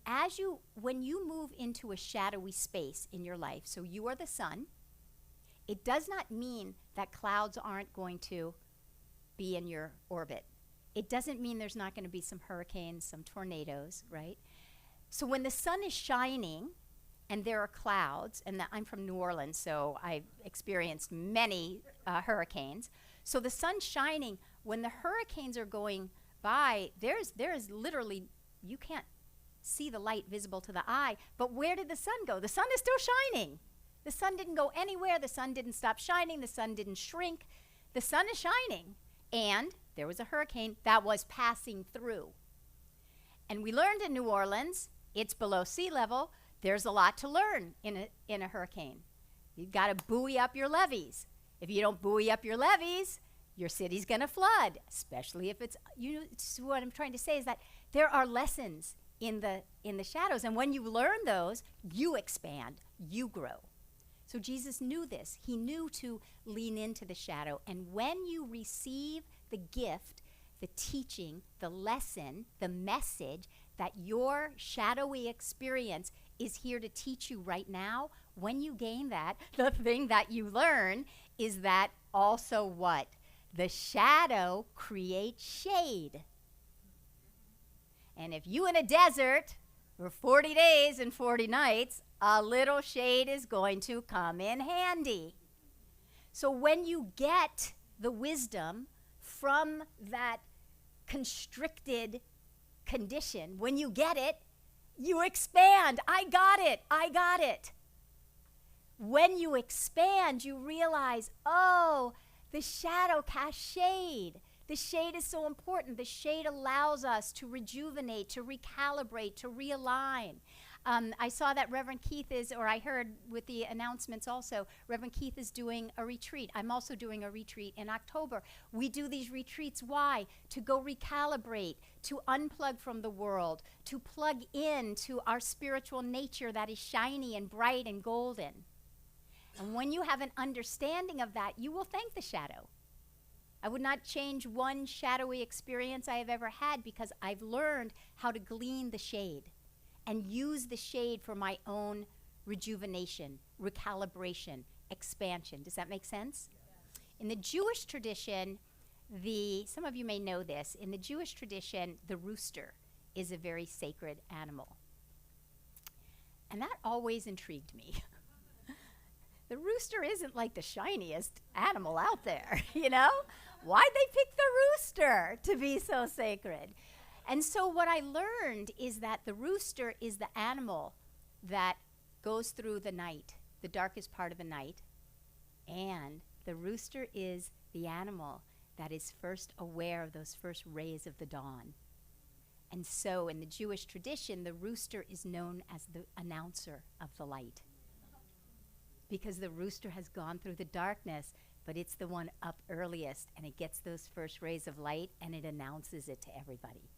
when you move into a shadowy space in your life, so you are the sun, it does not mean that clouds aren't going to be in your orbit. It doesn't mean there's not going to be some hurricanes, some tornadoes, right? So when the sun is shining and there are clouds, and I'm from New Orleans, so I've experienced many hurricanes. So the sun's shining. When the hurricanes are going by, there is literally, you can't see the light visible to the eye, but where did the sun go? The sun is still shining. The sun didn't go anywhere. The sun didn't stop shining. The sun didn't shrink. The sun is shining. And there was a hurricane that was passing through. And we learned in New Orleans, it's below sea level. There's a lot to learn in a hurricane. You've got to buoy up your levees. If you don't buoy up your levees, your city's going to flood, especially if it's, so what I'm trying to say is that there are lessons in the shadows. And when you learn those, you expand, you grow. So Jesus knew this. He knew to lean into the shadow. And when you receive the gift, the teaching, the lesson, the message that your shadowy experience is here to teach you right now, when you gain that, the thing that you learn is that also what? The shadow creates shade. And if you in a desert for 40 days and 40 nights, a little shade is going to come in handy. So when you get the wisdom from that constricted condition, when you get it, you expand. I got it. I got it. When you expand, you realize, oh, the shadow casts shade. The shade is so important. The shade allows us to rejuvenate, to recalibrate, to realign. I saw that Reverend Keith is, or I heard with the announcements also, Reverend Keith is doing a retreat. I'm also doing a retreat in October. We do these retreats, why? To go recalibrate, to unplug from the world, to plug in to our spiritual nature that is shiny and bright and golden. And when you have an understanding of that, you will thank the shadow. I would not change one shadowy experience I have ever had because I've learned how to glean the shade and use the shade for my own rejuvenation, recalibration, expansion. Does that make sense? In the Jewish tradition, some of you may know this, in the Jewish tradition, the rooster is a very sacred animal. And that always intrigued me. The rooster isn't like the shiniest animal out there, you know? Why'd they pick the rooster to be so sacred? And so what I learned is that the rooster is the animal that goes through the night, the darkest part of the night. And the rooster is the animal that is first aware of those first rays of the dawn. And so in the Jewish tradition, the rooster is known as the announcer of the light. Because the rooster has gone through the darkness, but it's the one up earliest, and it gets those first rays of light, and it announces it to everybody.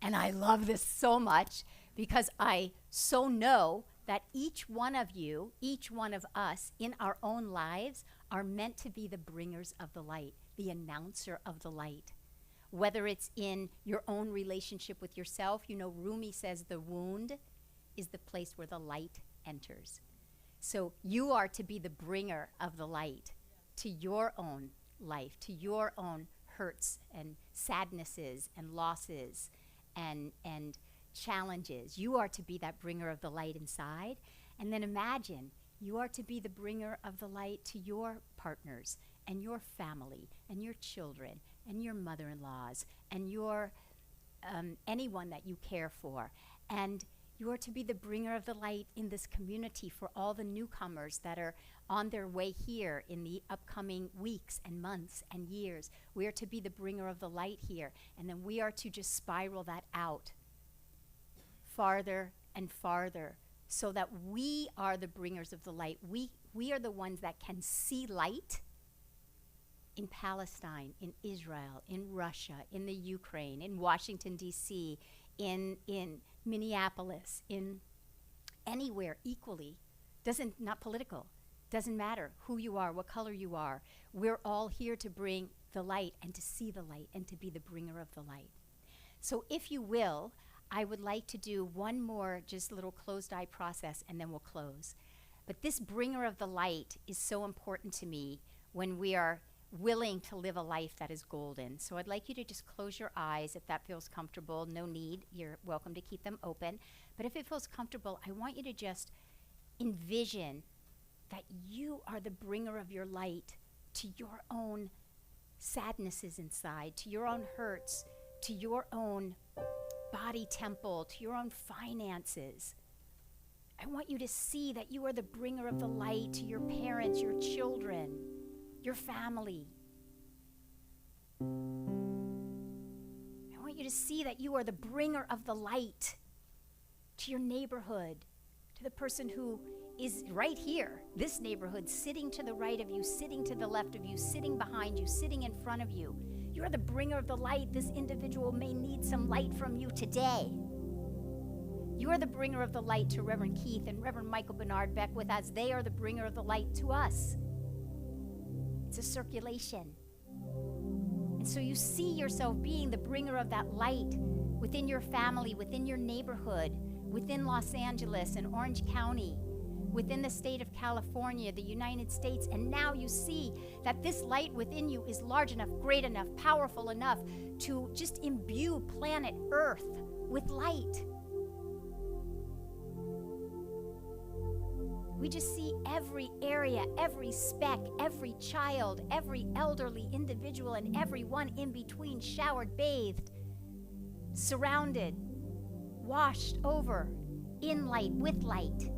And I love this so much because I so know that each one of you, each one of us in our own lives are meant to be the bringers of the light, the announcer of the light. Whether it's in your own relationship with yourself, you know, Rumi says the wound is the place where the light enters. So you are to be the bringer of the light to your own life, to your own hurts and sadnesses and losses and challenges. You are to be that bringer of the light inside. And then imagine you are to be the bringer of the light to your partners and your family and your children and your mother-in-laws and your anyone that you care for. And you are to be the bringer of the light in this community for all the newcomers that are on their way here in the upcoming weeks and months and years. We are to be the bringer of the light here. And then we are to just spiral that out farther and farther so that we are the bringers of the light. We are the ones that can see light in Palestine, in Israel, in Russia, in the Ukraine, in Washington, D.C., in Minneapolis, in anywhere equally. Not political. Doesn't matter who you are, what color you are. We're all here to bring the light and to see the light and to be the bringer of the light. So if you will, I would like to do one more just little closed eye process and then we'll close. But this bringer of the light is so important to me when we are willing to live a life that is golden. So I'd like you to just close your eyes if that feels comfortable. No need. You're welcome to keep them open. But if it feels comfortable, I want you to just envision that you are the bringer of your light to your own sadnesses inside, to your own hurts, to your own body temple, to your own finances. I want you to see that you are the bringer of the light to your parents, your children, your family. I want you to see that you are the bringer of the light to your neighborhood, to the person who is right here, this neighborhood, sitting to the right of you, sitting to the left of you, sitting behind you, sitting in front of you. You are the bringer of the light. This individual may need some light from you today. You are the bringer of the light to Reverend Keith and Reverend Michael Bernard Beckwith, as they are the bringer of the light to us. It's a circulation. And so you see yourself being the bringer of that light within your family, within your neighborhood, within Los Angeles and Orange County, within the state of California, the United States. And now you see that this light within you is large enough, great enough, powerful enough to just imbue planet Earth with light. We just see every area, every speck, every child, every elderly individual, and everyone in between showered, bathed, surrounded, washed over, in light, with light.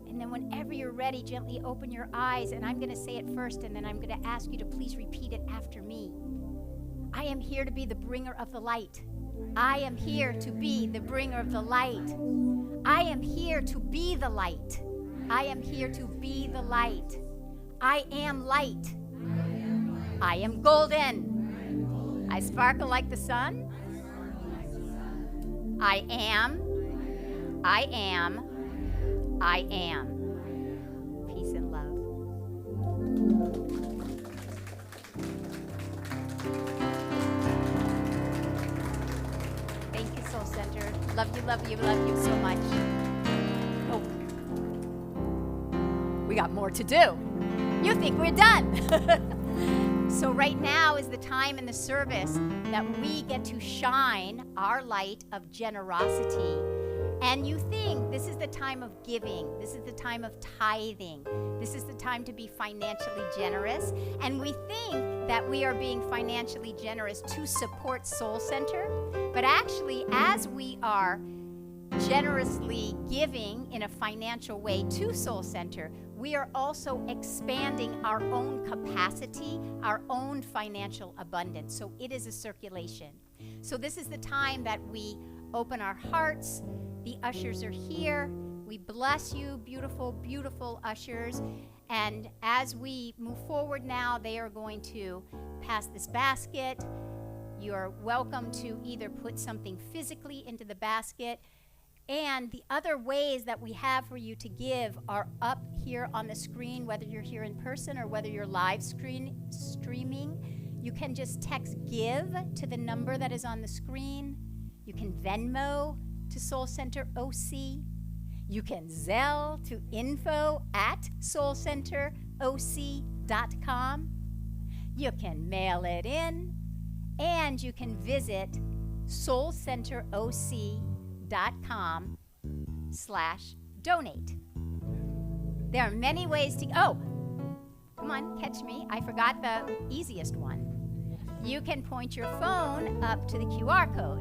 And then whenever you're ready, gently open your eyes, and I'm going to say it first, and then I'm going to ask you to please repeat it after me. I am here to be the bringer of the light. I am here to be the bringer of the light. I am here to be the light. I am here to be the light. I am light. I am golden. I sparkle like the sun. I am. I am. I am. Peace and love. Thank you, Soul Center. Love you, love you, love you so much. Oh, we got more to do. You think we're done. So right now is the time in the service that we get to shine our light of generosity. And you think this is the time of giving. This is the time of tithing. This is the time to be financially generous. And we think that we are being financially generous to support Soul Center. But actually, as we are generously giving in a financial way to Soul Center, we are also expanding our own capacity, our own financial abundance. So it is a circulation. So this is the time that we open our hearts. The ushers are here. We bless you, beautiful, beautiful ushers. And as we move forward now, they are going to pass this basket. You're welcome to either put something physically into the basket, and the other ways that we have for you to give are up here on the screen, whether you're here in person or whether you're live streaming. You can just text GIVE to the number that is on the screen. You can Venmo to Soul Center OC. You can Zelle to info@soulcenteroc.com. You can mail it in, and you can visit soulcenteroc.com/donate. There are many ways to, come on, catch me. I forgot the easiest one. You can point your phone up to the QR code,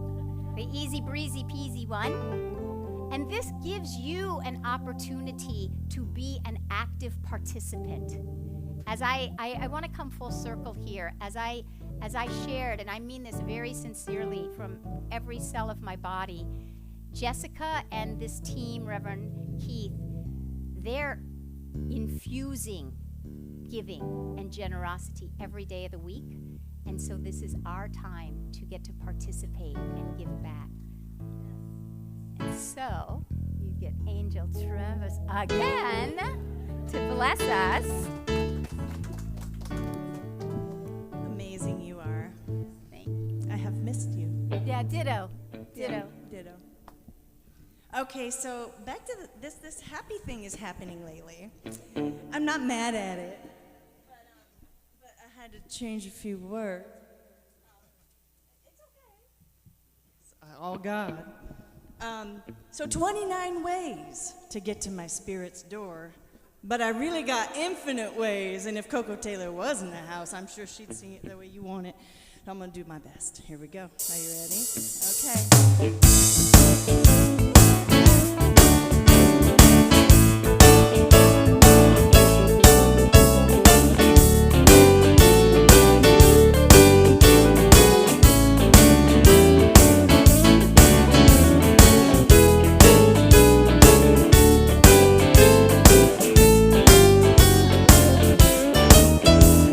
the easy breezy peasy one. And this gives you an opportunity to be an active participant. As I want to come full circle here, as I shared, and I mean this very sincerely from every cell of my body, Jessica and this team, Reverend Keith, they're infusing giving and generosity every day of the week. And so this is our time to get to participate and give back. And so you get Angel Travis again to bless us. Amazing you are. Thank you. I have missed you. Yeah, ditto. Ditto. Ditto. Okay, so back to this happy thing is happening lately. I'm not mad at it, but I had to change a few words. It's okay. It's all God. So 29 ways to get to my spirit's door, but I really got infinite ways, and if Coco Taylor was in the house, I'm sure she'd sing it the way you want it. I'm gonna do my best. Here we go. Are you ready? Okay.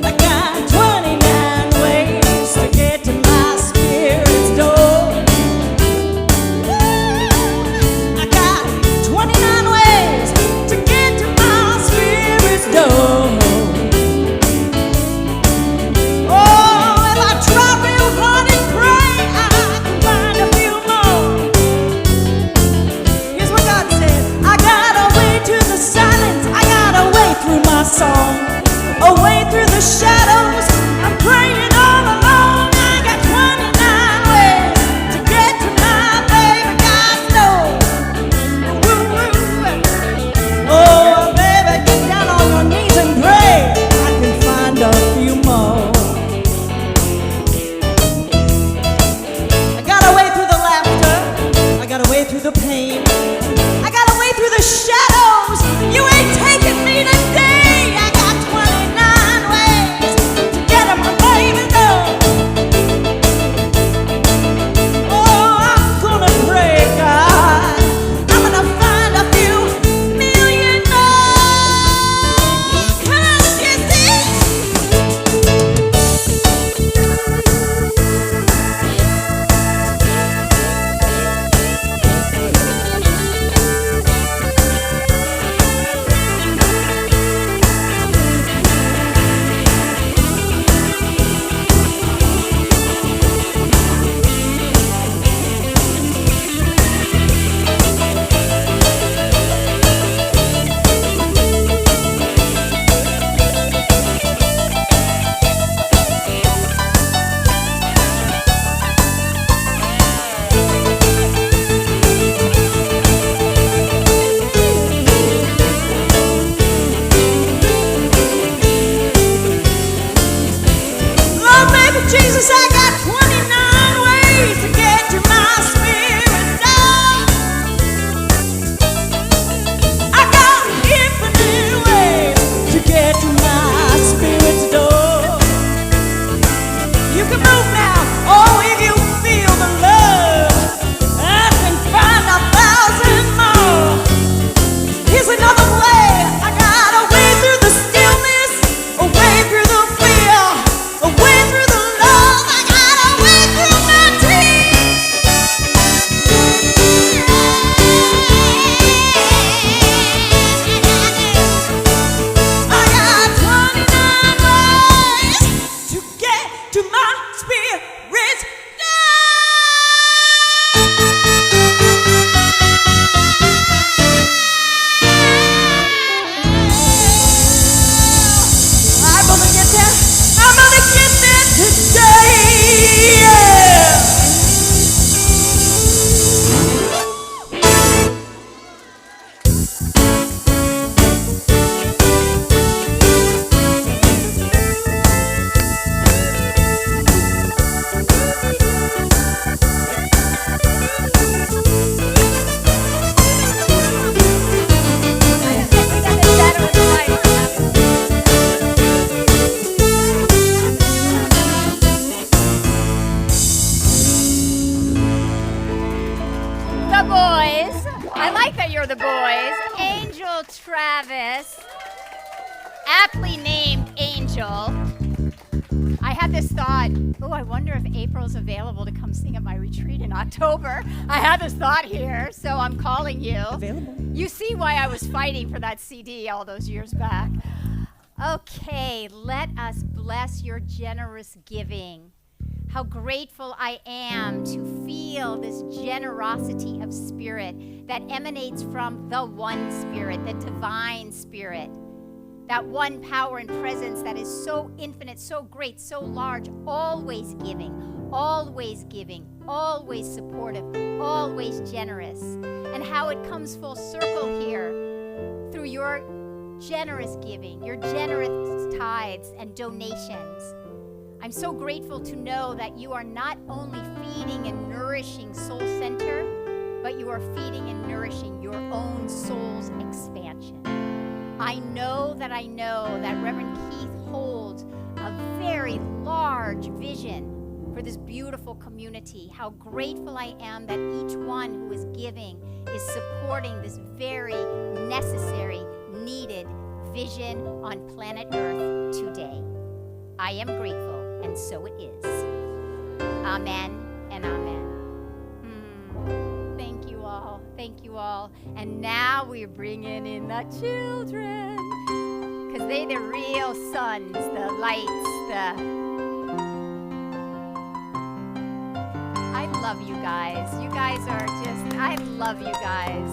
I got 29 ways to get to my spirit's door. I got 29 ways to get to my spirit's door. Oh, if I try real hard and pray, I can find a few more. Here's what God said: I got a way to the silence, I got a way through my song, a way through the shadows. I'm praying all alone. I got 29 ways to get to my baby God's door. Woo, woo. Oh, baby, get down on your knees and pray. I can find a few more. I got a way through the laughter, I got a way through the pain, I got a way through the shadows. You ain't taking me today. I got 29 ways to get to my baby door. Oh, I'm gonna pray, God. I'm gonna find a few million more. 'Cause you see, Lord, baby Jesus, I got 29 ways to get to my spirit's door. I got infinite ways to get to my spirit's door. You can move now. Oh, if you feel the love, I can find 1,000 more. Here's another way. I got a way through the stillness, a way through the fear, a way through the love. I got a way through my tears. I got 29 ways to get to my spirit's door. I'm gonna get there. I'm gonna get there today. Yeah. The boys. I like that you're the boys. Angel Travis, aptly named Angel. I had this thought, oh, I wonder if April's available to come sing at my retreat in October. I had this thought here, so I'm calling you. Available. You see why I was fighting for that CD all those years back. Okay, let us bless your generous giving. How grateful I am to feel this generosity of spirit that emanates from the one spirit, the divine spirit. That one power and presence that is so infinite, so great, so large, always giving, always supportive, always generous. And how it comes full circle here through your generous giving, your generous tithes and donations. I'm so grateful to know that you are not only feeding and nourishing Soul Center, but you are feeding and nourishing your own soul's expansion. I know that Reverend Keith holds a very large vision for this beautiful community. How grateful I am that each one who is giving is supporting this very necessary, needed vision on planet Earth today. I am grateful, and so it is. Amen and amen. Thank you all. Thank you all. And now we're bringing in the children, because they're the real sons, the lights, I love you guys. You guys are just, I love you guys.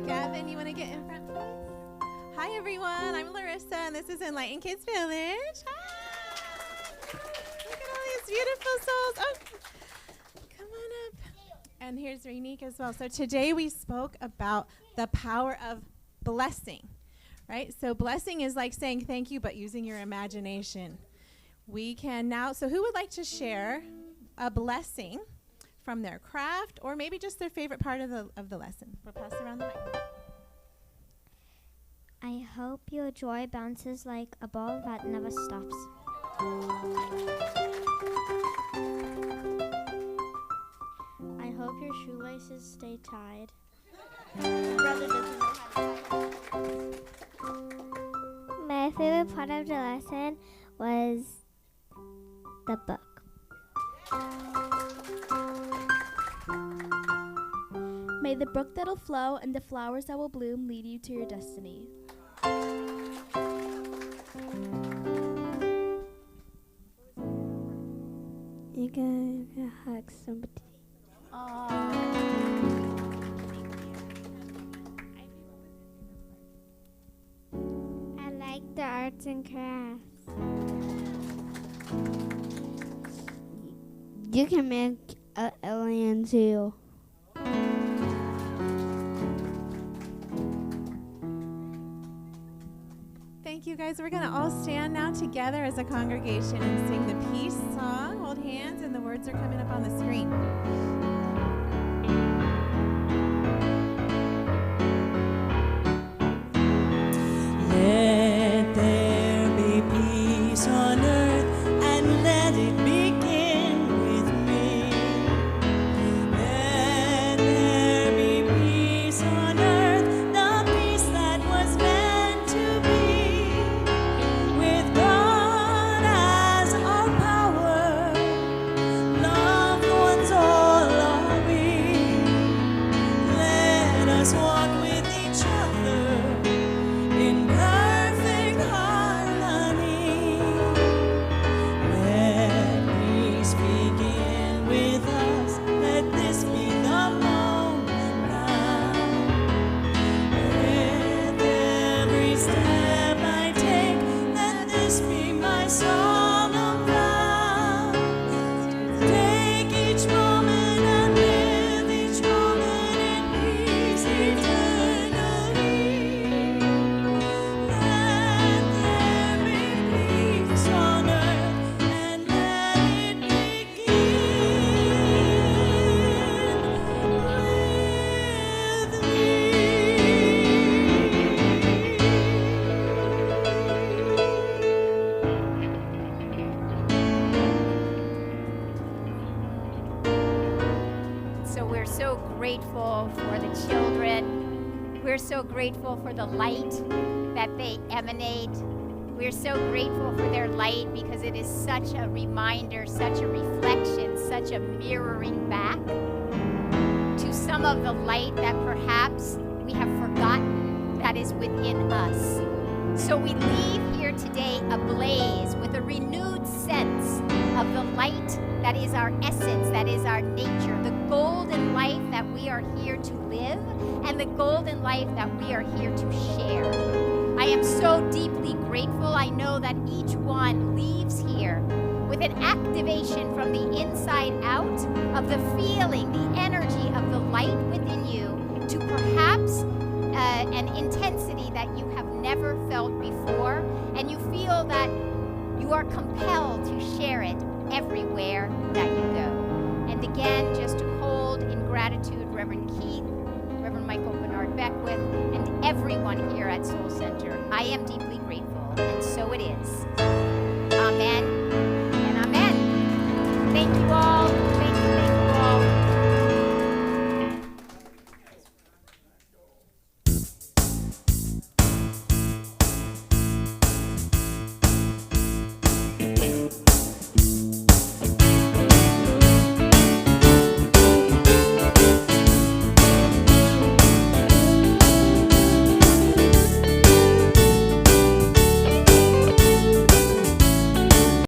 Gavin, you want to get in front, please? Hi, everyone. I'm Larissa, and this is Enlightened Kids Village. Hi. Look at all these beautiful souls. Oh, come on up. And here's Renique as well. So today we spoke about the power of blessing, right? So blessing is like saying thank you, but using your imagination. We can now, so who would like to share a blessing from their craft, or maybe just their favorite part of the lesson? We'll pass around the mic. I hope your joy bounces like a ball that never stops. I hope your shoelaces stay tied. Brother doesn't know how to tie. My favorite part of the lesson was the book. May the brook that'll flow and the flowers that will bloom lead you to your destiny. You can hug somebody. I like the arts and crafts. You can make an alien too. Thank you, guys. We're going to all stand now together as a congregation and sing the peace song. Hold hands, and the words are coming up on the screen. Let there be peace on earth, and let it begin with me. Let there be peace on earth, the peace that was meant to be. With God as our power, loved ones all So we're so grateful for the children. We're so grateful for the light that they emanate. We're so grateful for their light because it is such a reminder, such a reflection, such a mirroring back to some of the light that perhaps we have forgotten that is within us. So we leave here today ablaze with a renewed sense of the light that is our essence, that is our nature, the golden life that we are here to live, and the golden life that we are here to share. I am so deeply grateful. I know that each one leaves here with an activation from the inside out of the feeling, the energy of the light within you to perhaps an intensity that you have never felt before, and you feel that you are compelled to share it everywhere that you go. And again, just to hold in gratitude Reverend Keith, Reverend Michael Bernard Beckwith, and everyone here at Soul Center. I am deeply grateful, and so it is.